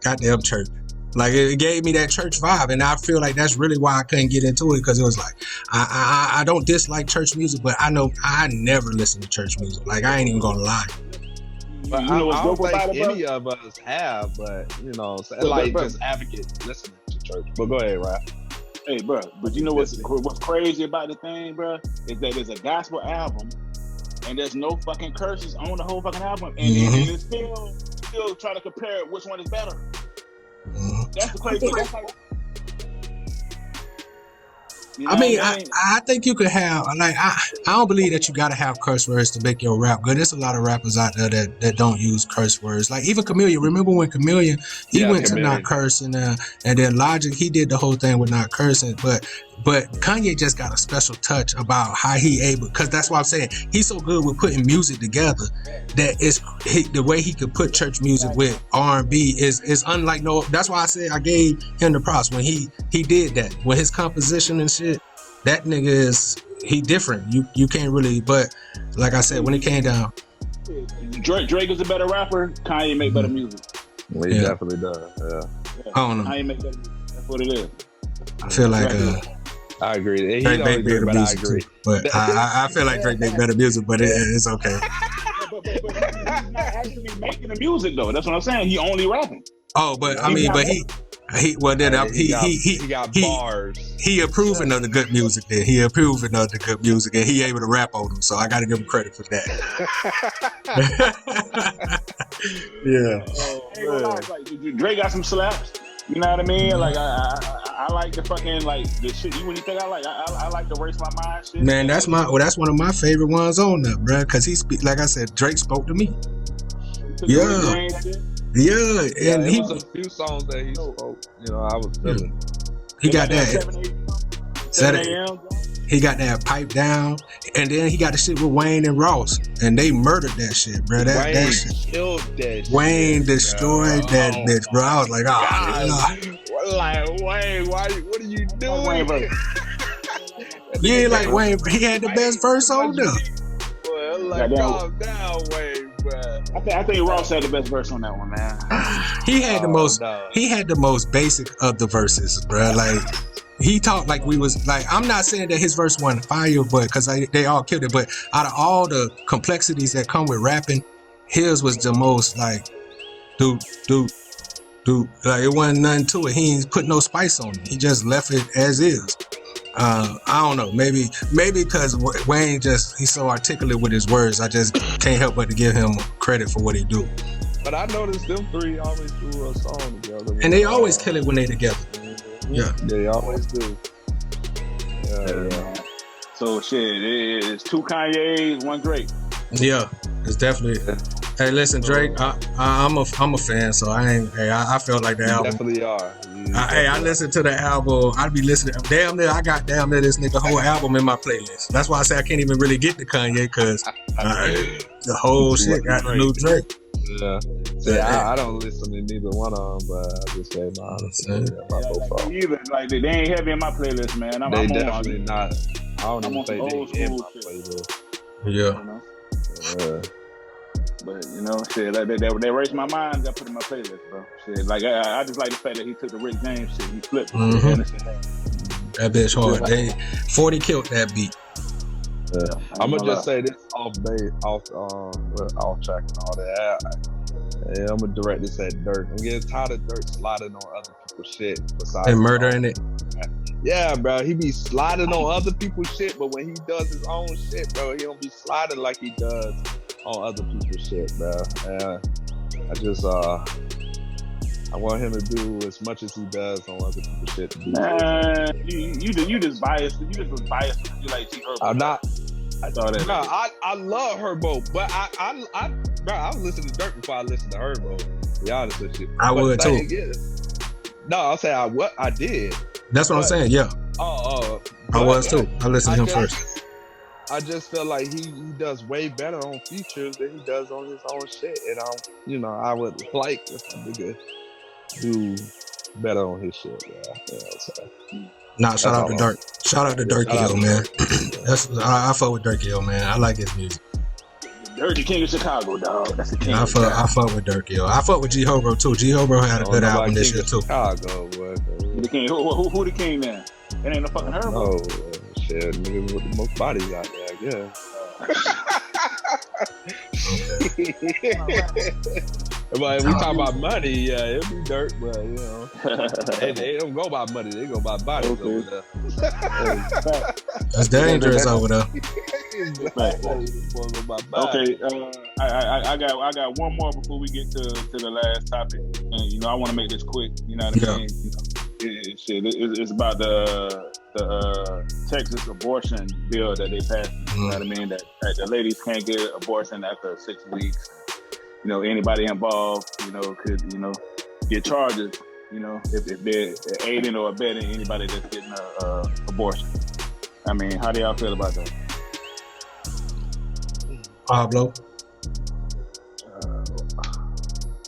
goddamn church. Like it gave me that church vibe, and I feel like that's really why I couldn't get into it, because it was like I don't dislike church music, but I know I never listen to church music. Like I ain't even gonna lie. But I don't think any of us have, but you know, like just advocate listening to church. But go ahead, Rap. Hey, bro, but you know what's crazy about the thing, bro, is that there's a gospel album, and there's no fucking curses on the whole fucking album, and it's still trying to compare which one is better. That's the crazy thing. That's like, you know I mean, I think you could have, like, I don't believe that you got to have curse words to make your rap good. There's a lot of rappers out there that don't use curse words. Like, even Chameleon. Remember when Chameleon, he went to not cursing, and then Logic, he did the whole thing with not cursing. But Kanye just got a special touch about how he able, because that's why I'm saying he's so good with putting music together that the way he could put church music with R&B is unlike no. That's why I said I gave him the props when he did that with his composition and shit. That nigga he different. You can't really, but like I said, when it came down, Drake is a better rapper. Kanye make better music. Well, he definitely does. Yeah. I don't know. Kanye make better music. That's what it is. I feel like I agree. Drake make better music, I agree. But I feel like Drake make better music, but it's okay. But he's not actually making the music though. That's what I'm saying. He only rapping. Oh, but I mean, but he got bars. He approving of the good music. Then he approving of the good music, and he able to rap on them. So I got to give him credit for that. Yeah. Like, Drake got some slaps. You know what I mean? Like I like the fucking like the shit. You when you think I like the Race My Mind shit. Man, that's one of my favorite ones on there, bro. Because he speak, like I said, Drake spoke to me. Yeah, and he was a few songs that he spoke. You know, I was feeling. He got that 7 a.m. He got that pipe down, and then he got the shit with Wayne and Ross, and they murdered that shit, bro. That shit killed that. Wayne destroyed that bitch, bro. I was like, like Wayne, what are you doing? You ain't like Wayne, but he had the best verse on there. Boy, like, calm down, Wayne, bro. I think Ross had the best verse on that one, man. He had the most. No. He had the most basic of the verses, bro. Like. He talked like we was like, I'm not saying that his verse wasn't fire, but because they all killed it. But out of all the complexities that come with rapping, his was the most like, dude. Like it wasn't nothing to it. He ain't put no spice on it. He just left it as is. I don't know. Maybe because Wayne he's so articulate with his words. I just can't help but to give him credit for what he do. But I noticed them three always do a song together. And they always kill it when they together. Yeah, they always do. Yeah. So shit, it's 2 Kanye's, 1 Drake. Yeah, it's definitely. Hey, listen, Drake, I'm a fan, so I felt like the album. Definitely are. I listened to the album. I'd be listening. I got this nigga whole album in my playlist. That's why I say I can't even really get to Kanye because the whole shit got the new Drake. Yeah. See, I don't listen to neither one of them, but I just say my honest either. Like they ain't heavy in my playlist, man. I'm definitely not. I don't even think they in my playlist. Yeah. But you know, shit, like they Race My Mind. Got put in my playlist, bro. Shit, like I just like the fact that he took the Rick James shit. He flipped. That bitch hard. 40 killed that beat. I'm gonna just say this off track and all that. I'm gonna direct this at Dirk. I'm getting tired of Dirk sliding on other people's shit and murdering it. Yeah, bro. He be sliding on other people's shit, but when he does his own shit, bro, he don't be sliding like he does on other people's shit, bro. And I just I want him to do as much as he does on other people's shit. You just biased. You just was biased because you like T Herbo. I'm not. I thought that. No, I love Herbo, but I was listening to Dirk before I listened to Herbo. To be honest with you, I would too. No, I'll say I did. That's what I'm saying. Yeah. I was too. I listened to him first. I just feel like he does way better on features than he does on his own shit, and I would like if a nigga do better on his shit. Shout out to Dirk. Shout out to Dirk Hill, man. I fuck with Dirk Hill, man. I like his music. Dirty King of Chicago, dog. That's the king. I fuck with Dirk, yo. I fuck with G Hobro too. G Hobro had a good album this year too. Chicago, boy. The king. Who the king then? It ain't no fucking Herb. No, shit, niggas with the most bodies out there, I guess. But we talk about money, yeah, it'll be dirt, but you know, they don't go by money, they go by bodies over there. That's dangerous over there. Okay, I got one more before we get to the last topic, and you know I want to make this quick. You know what I mean? It's about the Texas abortion bill that they passed. You know what I mean? That the ladies can't get an abortion after 6 weeks. You know, anybody involved, you know, could, you know, get charges, you know, if they're aiding or abetting anybody that's getting an abortion. I mean, how do y'all feel about that? Pablo?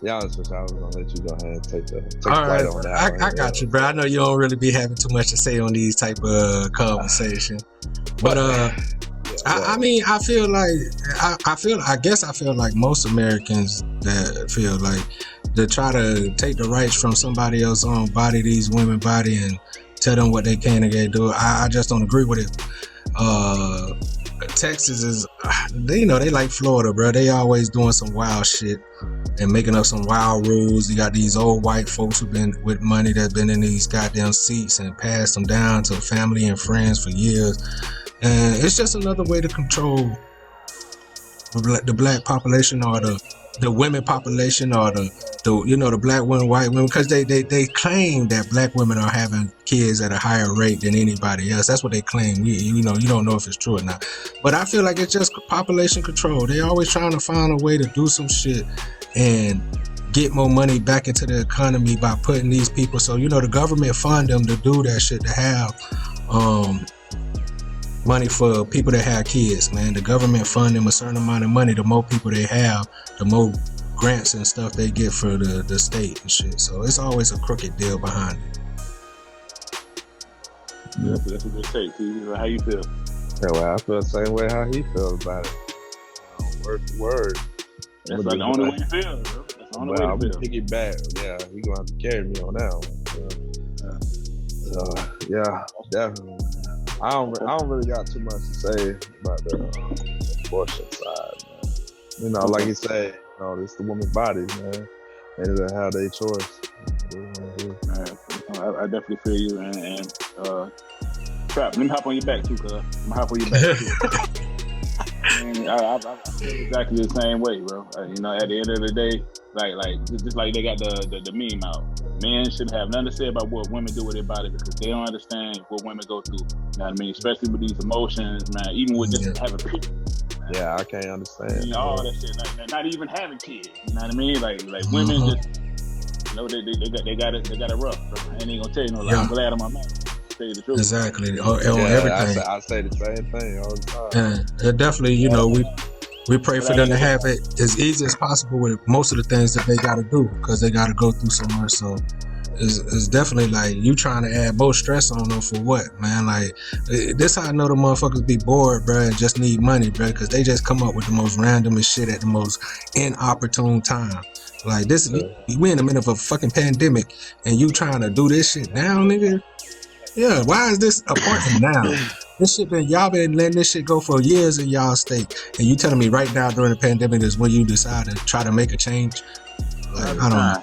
Yeah, I was gonna let you go ahead and take the all right, on that. I got you, bro. I know you don't really be having too much to say on these type of conversation, but I mean, I feel like most Americans that feel like they try to take the rights from somebody else's own body, these women body, and tell them what they can and can't do. I just don't agree with it. Texas is, they like Florida, bro. They always doing some wild shit and making up some wild rules. You got these old white folks who've been with money that's been in these goddamn seats and passed them down to family and friends for years. And it's just another way to control the black population or the women population or the black women, white women, because they claim that black women are having kids at a higher rate than anybody else. That's what they claim. You don't know if it's true or not. But I feel like it's just population control. They always trying to find a way to do some shit and get more money back into the economy by putting these people. So, the government fund them to do that shit, to have money for people that have kids, man. The government fund them a certain amount of money. The more people they have, the more grants and stuff they get for the state and shit. So it's always a crooked deal behind it. Yeah, that's a good take. How you feel? Yeah, well, I feel the same way how he feels about it. Word for word. That's like the only way you feel, bro. That's the only way you feel. Take it back. Yeah, he gonna have to carry me on that one. So yeah, definitely. I don't really got too much to say about the abortion side, man. Like you say, it's the woman's body, man. And they have their choice. I definitely feel you, and Trap, let me hop on your back too, cuz. Let me hop on your back too. I feel exactly the same way, bro. At the end of the day, like just like they got the meme out. Men shouldn't have nothing to say about what women do with their body because they don't understand what women go through. You know what I mean? Especially with these emotions, man. Even with just having kids. Yeah, I can't understand. All that shit. Not even having kids. You know what I mean? Like women just, they got it rough. Bro. I ain't gonna tell you no lie. I'm glad I'm on my man. Tell you the truth. Exactly. On everything. I say the same thing all the time. Yeah, definitely. We pray for them to have it as easy as possible with most of the things that they got to do because they got to go through so much. So it's definitely like you trying to add more stress on them for what, man? Like this how I know the motherfuckers be bored, bro, and just need money, bro, because they just come up with the most randomest shit at the most inopportune time. Like this, we in the middle of a fucking pandemic, and you trying to do this shit now, nigga? Yeah, why is this important now? This shit y'all been letting this shit go for years in y'all state, and you telling me right now during the pandemic is when you decide to try to make a change? Like, I don't know.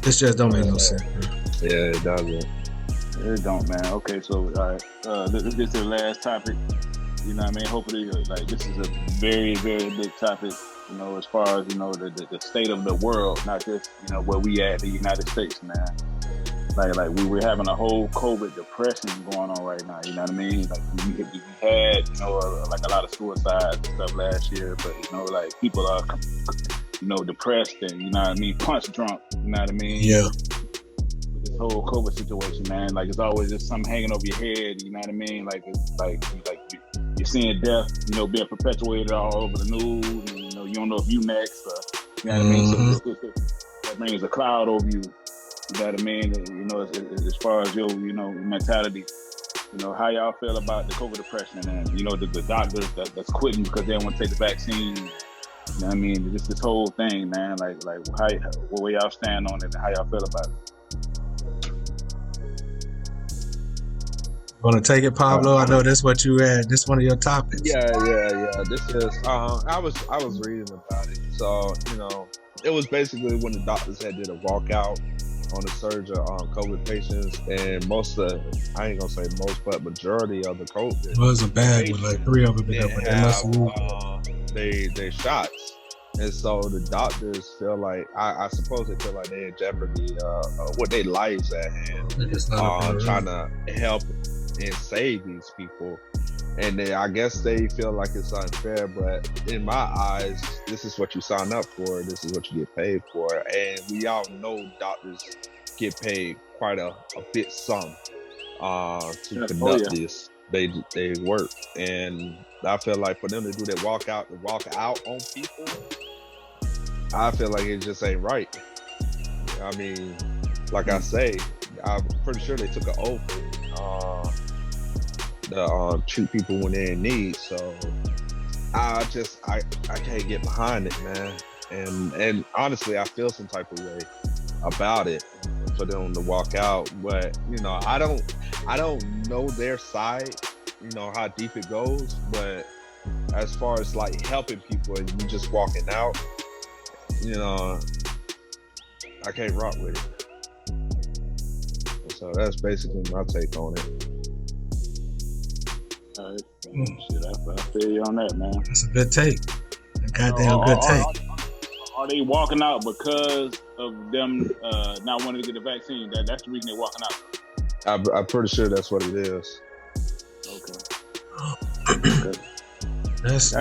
This just don't make no sense, bro. Yeah, it doesn't. It don't, man. Okay, so all right, let's get to the last topic. You know what I mean? Hopefully, this is a very, very big topic. As far as the state of the world, not just where we at, the United States, man. Like we're having a whole COVID depression going on right now. You know what I mean? Like we had like a lot of suicides and stuff last year, but like people are depressed and what I mean, punch drunk. You know what I mean? Yeah. With this whole COVID situation, man. Like it's always just something hanging over your head. You know what I mean? Like it's like you're seeing death, being perpetuated all over the news. And, you don't know if you next. You know what I mean? So that brings a cloud over you. You know what I mean? As far as your, mentality. how y'all feel about the COVID depression and the doctors that's quitting because they don't want to take the vaccine. You know what I mean? Just this whole thing, man. Like where y'all stand on it and how y'all feel about it. Want to take it, Pablo? I know this what you had. This one of your topics. Yeah. This is. I was reading about it. So it was basically when the doctors did a walkout on the surge of COVID patients, and I ain't gonna say most, but majority of the COVID. It was a bad one, like 3 of them. They shots. And so the doctors feel like, I suppose they feel like they're in jeopardy with their lives at hand, trying to help and save these people. And I guess they feel like it's unfair, but in my eyes, this is what you sign up for. This is what you get paid for. And we all know doctors get paid quite a bit sum to conduct this. They work. And I feel like for them to do that walk out on people, I feel like it just ain't right. I mean, like I say, I'm pretty sure they took an oath to treat people when they're in need. So I can't get behind it, man. And honestly, I feel some type of way about it for them to walk out. But I don't know their side, how deep it goes. But as far as like helping people and you just walking out, I can't rock with it. So that's basically my take on it. All right. Shit, I feel you on that, man. That's a good take. A goddamn good take. Are they walking out because of them not wanting to get the vaccine? That's the reason they're walking out. I'm pretty sure that's what it is. Okay. That's I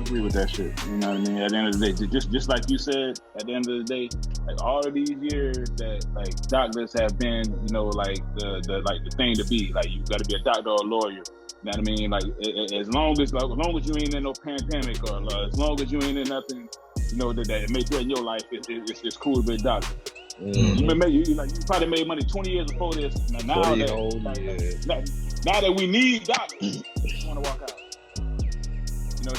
agree with that shit. You know what I mean? At the end of the day, just like you said, at the end of the day, like all of these years that like doctors have been, like the thing to be. Like you got to be a doctor or a lawyer. You know what I mean? Like as long as you ain't in no pandemic or as long as you ain't in nothing, that may threaten your life, it's cool to be a doctor. Mm-hmm. You probably made money 20 years before this. Now that we need doctors, you want to walk out.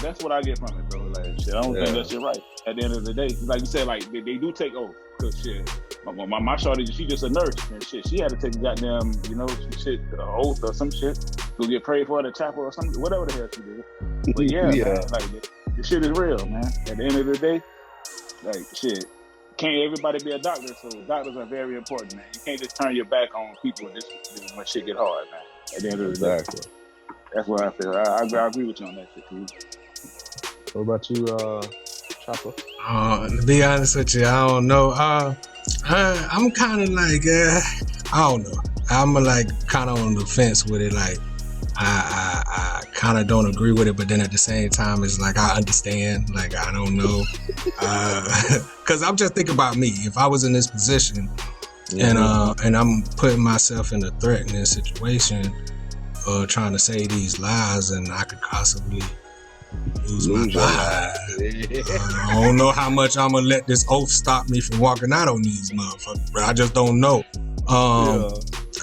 That's what I get from it, bro. Like, shit, I don't think that shit right. At the end of the day, like you said, like they do take oath. Cause shit, my shorty, she just a nurse and shit. She had to take a goddamn, some shit, oath or some shit, go get prayed for at a chapel or something, whatever the hell she did. But man, like the shit is real, man. At the end of the day, like shit, can't everybody be a doctor? So doctors are very important, man. You can't just turn your back on people when shit get hard, man. At the end of the day. That's what I feel. I agree with you on that shit, too. What about you, Chopper? To be honest with you, I don't know. I'm kind of like, I don't know. I'm like kind of on the fence with it. Like, I kind of don't agree with it, but then at the same time, it's like I understand. Like, I don't know. Because I'm just thinking about me. If I was in this position and I'm putting myself in a threatening situation, trying to say these lies, and I could possibly lose my life. I don't know how much I'm gonna let this oath stop me from walking out on these motherfuckers, but I just don't know.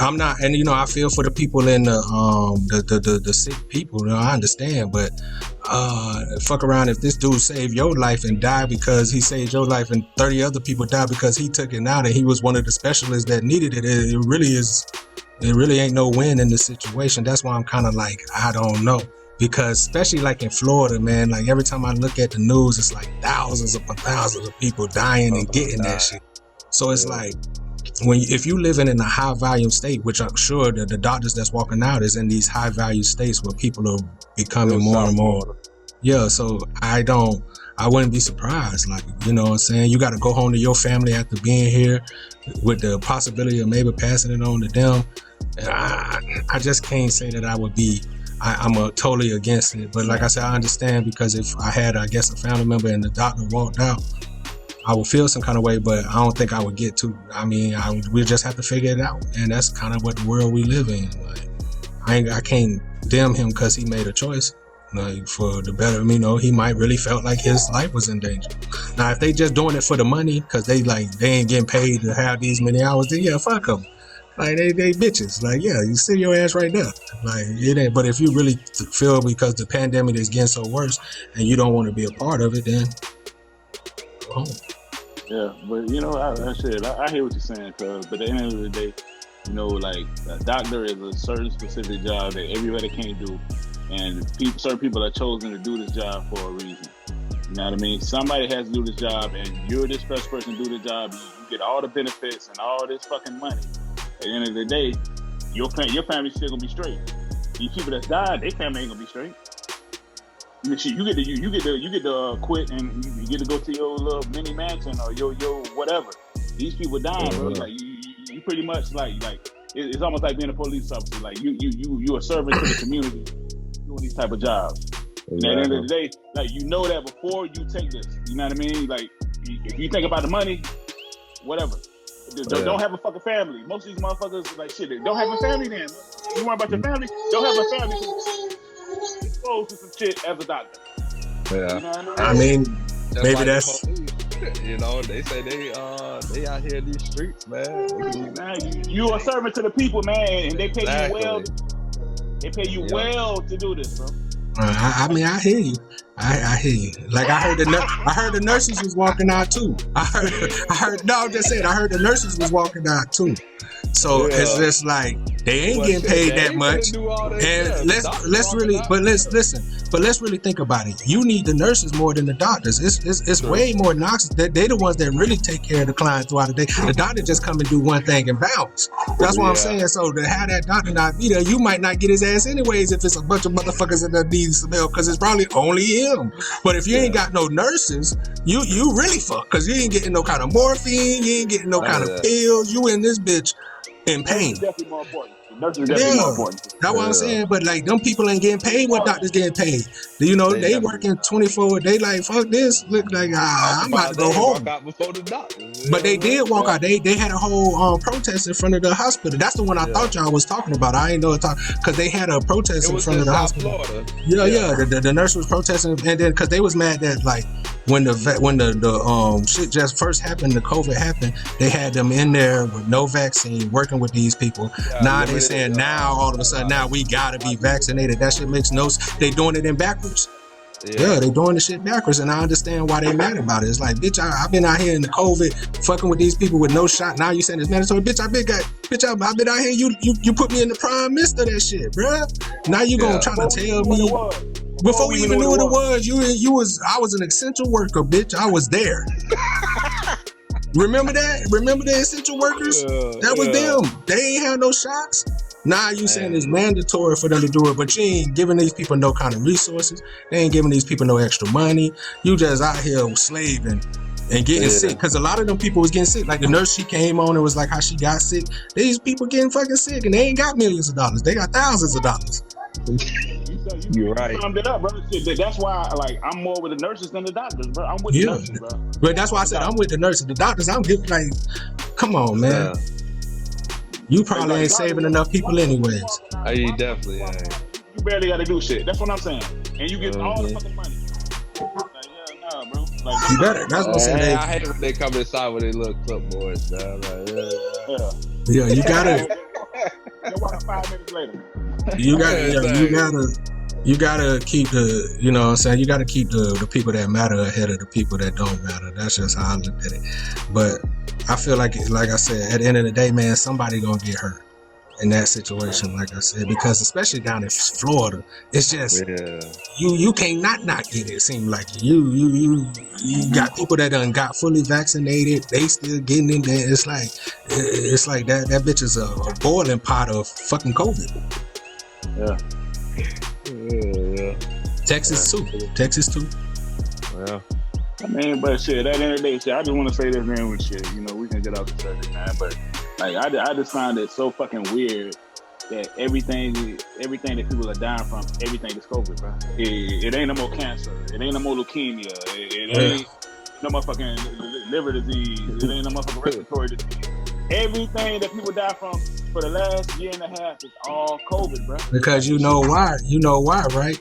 I'm not, and I feel for the people in the sick people. I understand, but fuck around if this dude saved your life and died because he saved your life, and 30 other people died because he took it out and he was one of the specialists that needed it. It really ain't no win in this situation. That's why I'm kind of like, I don't know. Because especially like in Florida, man, like every time I look at the news, it's like thousands upon thousands of people dying and getting that shit. So it's like, if you living in a high volume state, which I'm sure that the doctors that's walking out is in these high value states where people are becoming more and more. Yeah, so I wouldn't be surprised. Like, you know what I'm saying? You got to go home to your family after being here with the possibility of maybe passing it on to them. I just can't say that I would be, I'm totally against it. But like I said, I understand, because if I had, I guess, a family member and the doctor walked out, I would feel some kind of way, but I don't think I would get to. I mean, we just have to figure it out. And that's kind of what the world we live in. Like, I can't damn him because he made a choice. Like, for the better, he might really felt like his life was in danger. Now, if they just doing it for the money, because they ain't getting paid to have these many hours, then yeah, fuck them. Like they bitches. Like, yeah, you sit your ass right there. Like it ain't. But if you really feel because the pandemic is getting so worse and you don't want to be a part of it, then go home. Yeah, but you know, I hear what you're saying, cause but at the end of the day, you know, like a doctor is a certain specific job that everybody can't do, and certain people are chosen to do this job for a reason. You know what I mean? Somebody has to do this job, and you're this first person to do the job. You get all the benefits and all this fucking money. At the end of the day, your family's still gonna be straight. These people that died, their family ain't gonna be straight. You get to quit and you get to go to your little mini mansion or your whatever. These people dying, bro. Like you pretty much like it's almost like being a police officer. Like you are serving to the community doing these type of jobs. And at the end of the day, like you know that before you take this, you know what I mean? Like if you think about the money, whatever. Don't have a fucking family. Most of these motherfuckers like shit. Don't have a family then. You worry about your family? Don't have a family. Exposed to some shit as a doctor. Yeah. You know what I mean, maybe like that's. You know, they say they out here in these streets, man. You are serving to the people, man, and they pay you well. They pay you well to do this, bro. I mean, I hear you. I hear you. Like I heard the nurses was walking out too. I heard. No, I'm just saying. I heard the nurses was walking out too. So it's just like they ain't getting paid that much. And let's really think about it. You need the nurses more than the doctors. It's way more noxious. They the ones that really take care of the client throughout the day. The doctor just come and do one thing and bounce. That's what I'm saying. So to have that doctor not be there, you might not get his ass anyways if it's a bunch of motherfuckers in there needing some help because it's probably only him. But if you ain't got no nurses, you really fuck because you ain't getting no kind of morphine, you ain't getting no kind of pills. You in this bitch in pain. Definitely more important. Nurses definitely more important. That's what I'm saying. But like them people ain't getting paid what doctors getting paid. You know, they working 24. They like fuck this. Look like I'm about to go home. Before the doctor. But they did walk out. They had a whole protest in front of the hospital. That's the one I thought y'all was talking about. I ain't know it because they had a protest in front of the hospital. Florida. Yeah. The nurse was protesting, and then because they was mad that like when the shit just first happened, the COVID happened, they had them in there with no vaccine, working with these people. Now they saying now all of a sudden now we gotta be vaccinated. That shit makes no sense. They doing it in backwards. Yeah, they doing the shit backwards, and I understand why they mad about it. It's like, bitch, I've been out here in the COVID, fucking with these people with no shot. Now you saying it's mandatory, bitch. I've been out here. You put me in the prime midst of that shit, bruh. Now you gonna try to tell me before we even knew what it was. I was an essential worker, bitch. I was there. Remember that? Remember the essential workers? That was them. They ain't had no shots. Now you saying it's mandatory for them to do it, but you ain't giving these people no kind of resources. They ain't giving these people no extra money. You just out here slaving and getting sick. Because a lot of them people was getting sick. Like the nurse, she came on and was like how she got sick. These people getting fucking sick and they ain't got millions of dollars. They got thousands of dollars. You're right. Summed it up, bro. That's why, like, I'm more with the nurses than the doctors, bro. I'm with the nurses, bro. But that's why I said I'm with the nurses. The doctors, I'm getting like, come on, man. You probably ain't saving enough people anyways. You definitely ain't. You barely got to do shit. That's what I'm saying. And you get all the fucking money. Like, bro. Like, you better. That's what I'm saying. I hate when they come inside with their little clipboards, man. Like, yeah, you gotta. They walk 5 minutes later. You gotta keep the, you know what I'm saying, you gotta keep the people that matter ahead of the people that don't matter. That's just how I look at it. But I feel like I said, at the end of the day, man, somebody gonna get hurt in that situation, like I said, because especially down in Florida, it's just you can't not get it. It seems like you got people that done got fully vaccinated, they still getting in there. It's like that bitch is a boiling pot of fucking COVID. Texas too. Yeah. I mean, but shit, at the end of the day, shit, I just want to say this, man, with shit, you know, we can get off the subject, man, but like, I just find it so fucking weird that everything that people are dying from, everything is COVID, bro. It ain't no more cancer. It ain't no more leukemia. It ain't no motherfucking liver disease. It ain't no motherfucking respiratory disease. Everything that people die from for the last year and a half is all COVID, bro. Because you know why, right?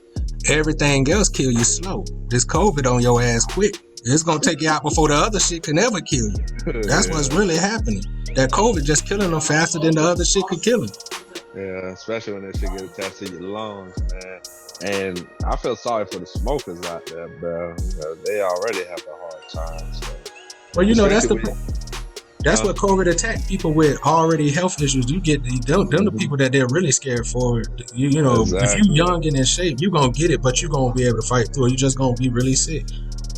Everything else kill you slow. This COVID on your ass quick. It's gonna take you out before the other shit can ever kill you. That's what's really happening. That COVID just killing them faster than the other shit could kill them. Yeah, especially when that shit get attached to your lungs, man. And I feel sorry for the smokers out there, bro. They already have a hard time. So. Well, that's what COVID attacked people with already health issues. You get them the people that they're really scared for. You know, exactly. If you young and in shape, you gonna get it, but you gonna be able to fight through it. You just gonna be really sick.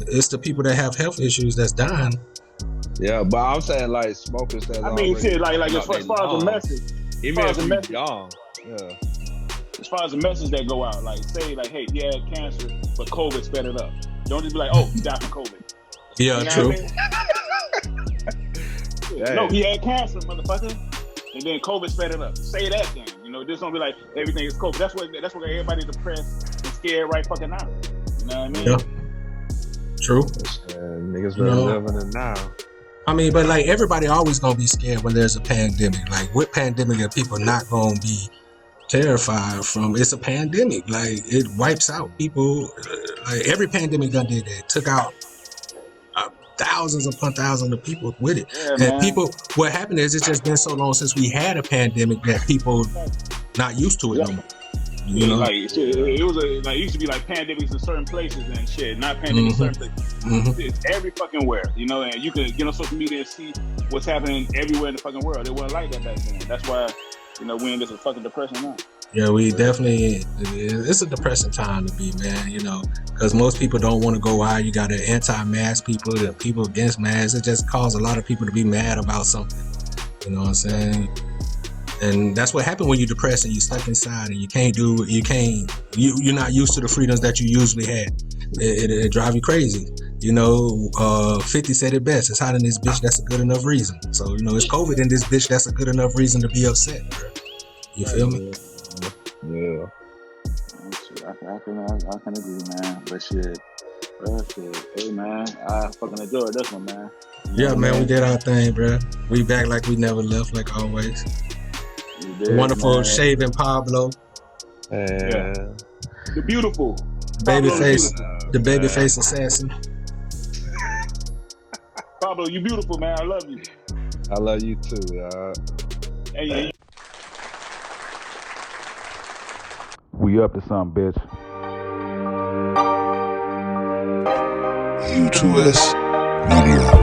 It's the people that have health issues that's dying. Yeah, but I'm saying like smokers that. I mean, shit, like as far as the message, even if you're young, yeah. As far as the message that go out, like say, like, hey, you had cancer, but COVID sped it up. Don't just be like, oh, you died from COVID. Yeah, you know true. No, he had cancer, motherfucker, and then COVID sped it up. Say that then. You know, just don't be like everything is COVID. That's what everybody's depressed and scared right fucking now. You know what I mean? Yeah. True. Niggas really living it now. I mean, but like everybody always gonna be scared when there's a pandemic. Like what pandemic are people not gonna be terrified from? It's a pandemic. Like it wipes out people. Like every pandemic done did that. Took out thousands upon thousands of people with it. Yeah, and man. People, what happened is it's just been so long since we had a pandemic that people not used to it no more. You know, like it was like it used to be like pandemics in certain places and shit, not pandemics in certain places. It's every fucking where, you know, and you can get on social media and see what's happening everywhere in the fucking world. It wasn't like that back then. That's why, you know, we're in this fucking depression now. Yeah, we definitely, it's a depressing time to be, man, you know, because most people don't want to go out. You got the anti-mask people, the people against masks. It just caused a lot of people to be mad about something. You know what I'm saying? And that's what happened when you're depressed and you're stuck inside and you're not used to the freedoms that you usually had. It drive you crazy. You know, 50 said it best. It's hot in this bitch. That's a good enough reason. So, you know, it's COVID in this bitch. That's a good enough reason to be upset, bro. You feel me? Yeah. I can agree, man. But shit. Hey, man. I fucking enjoyed this one, man. Yeah, man. We did our thing, bro. We back like we never left, like always. The wonderful man. Shaving Pablo. Yeah. The beautiful. Babyface. The babyface assassin. Pablo, you beautiful, man. I love you. I love you too, y'all. Hey. We up to something, bitch. U2S Media.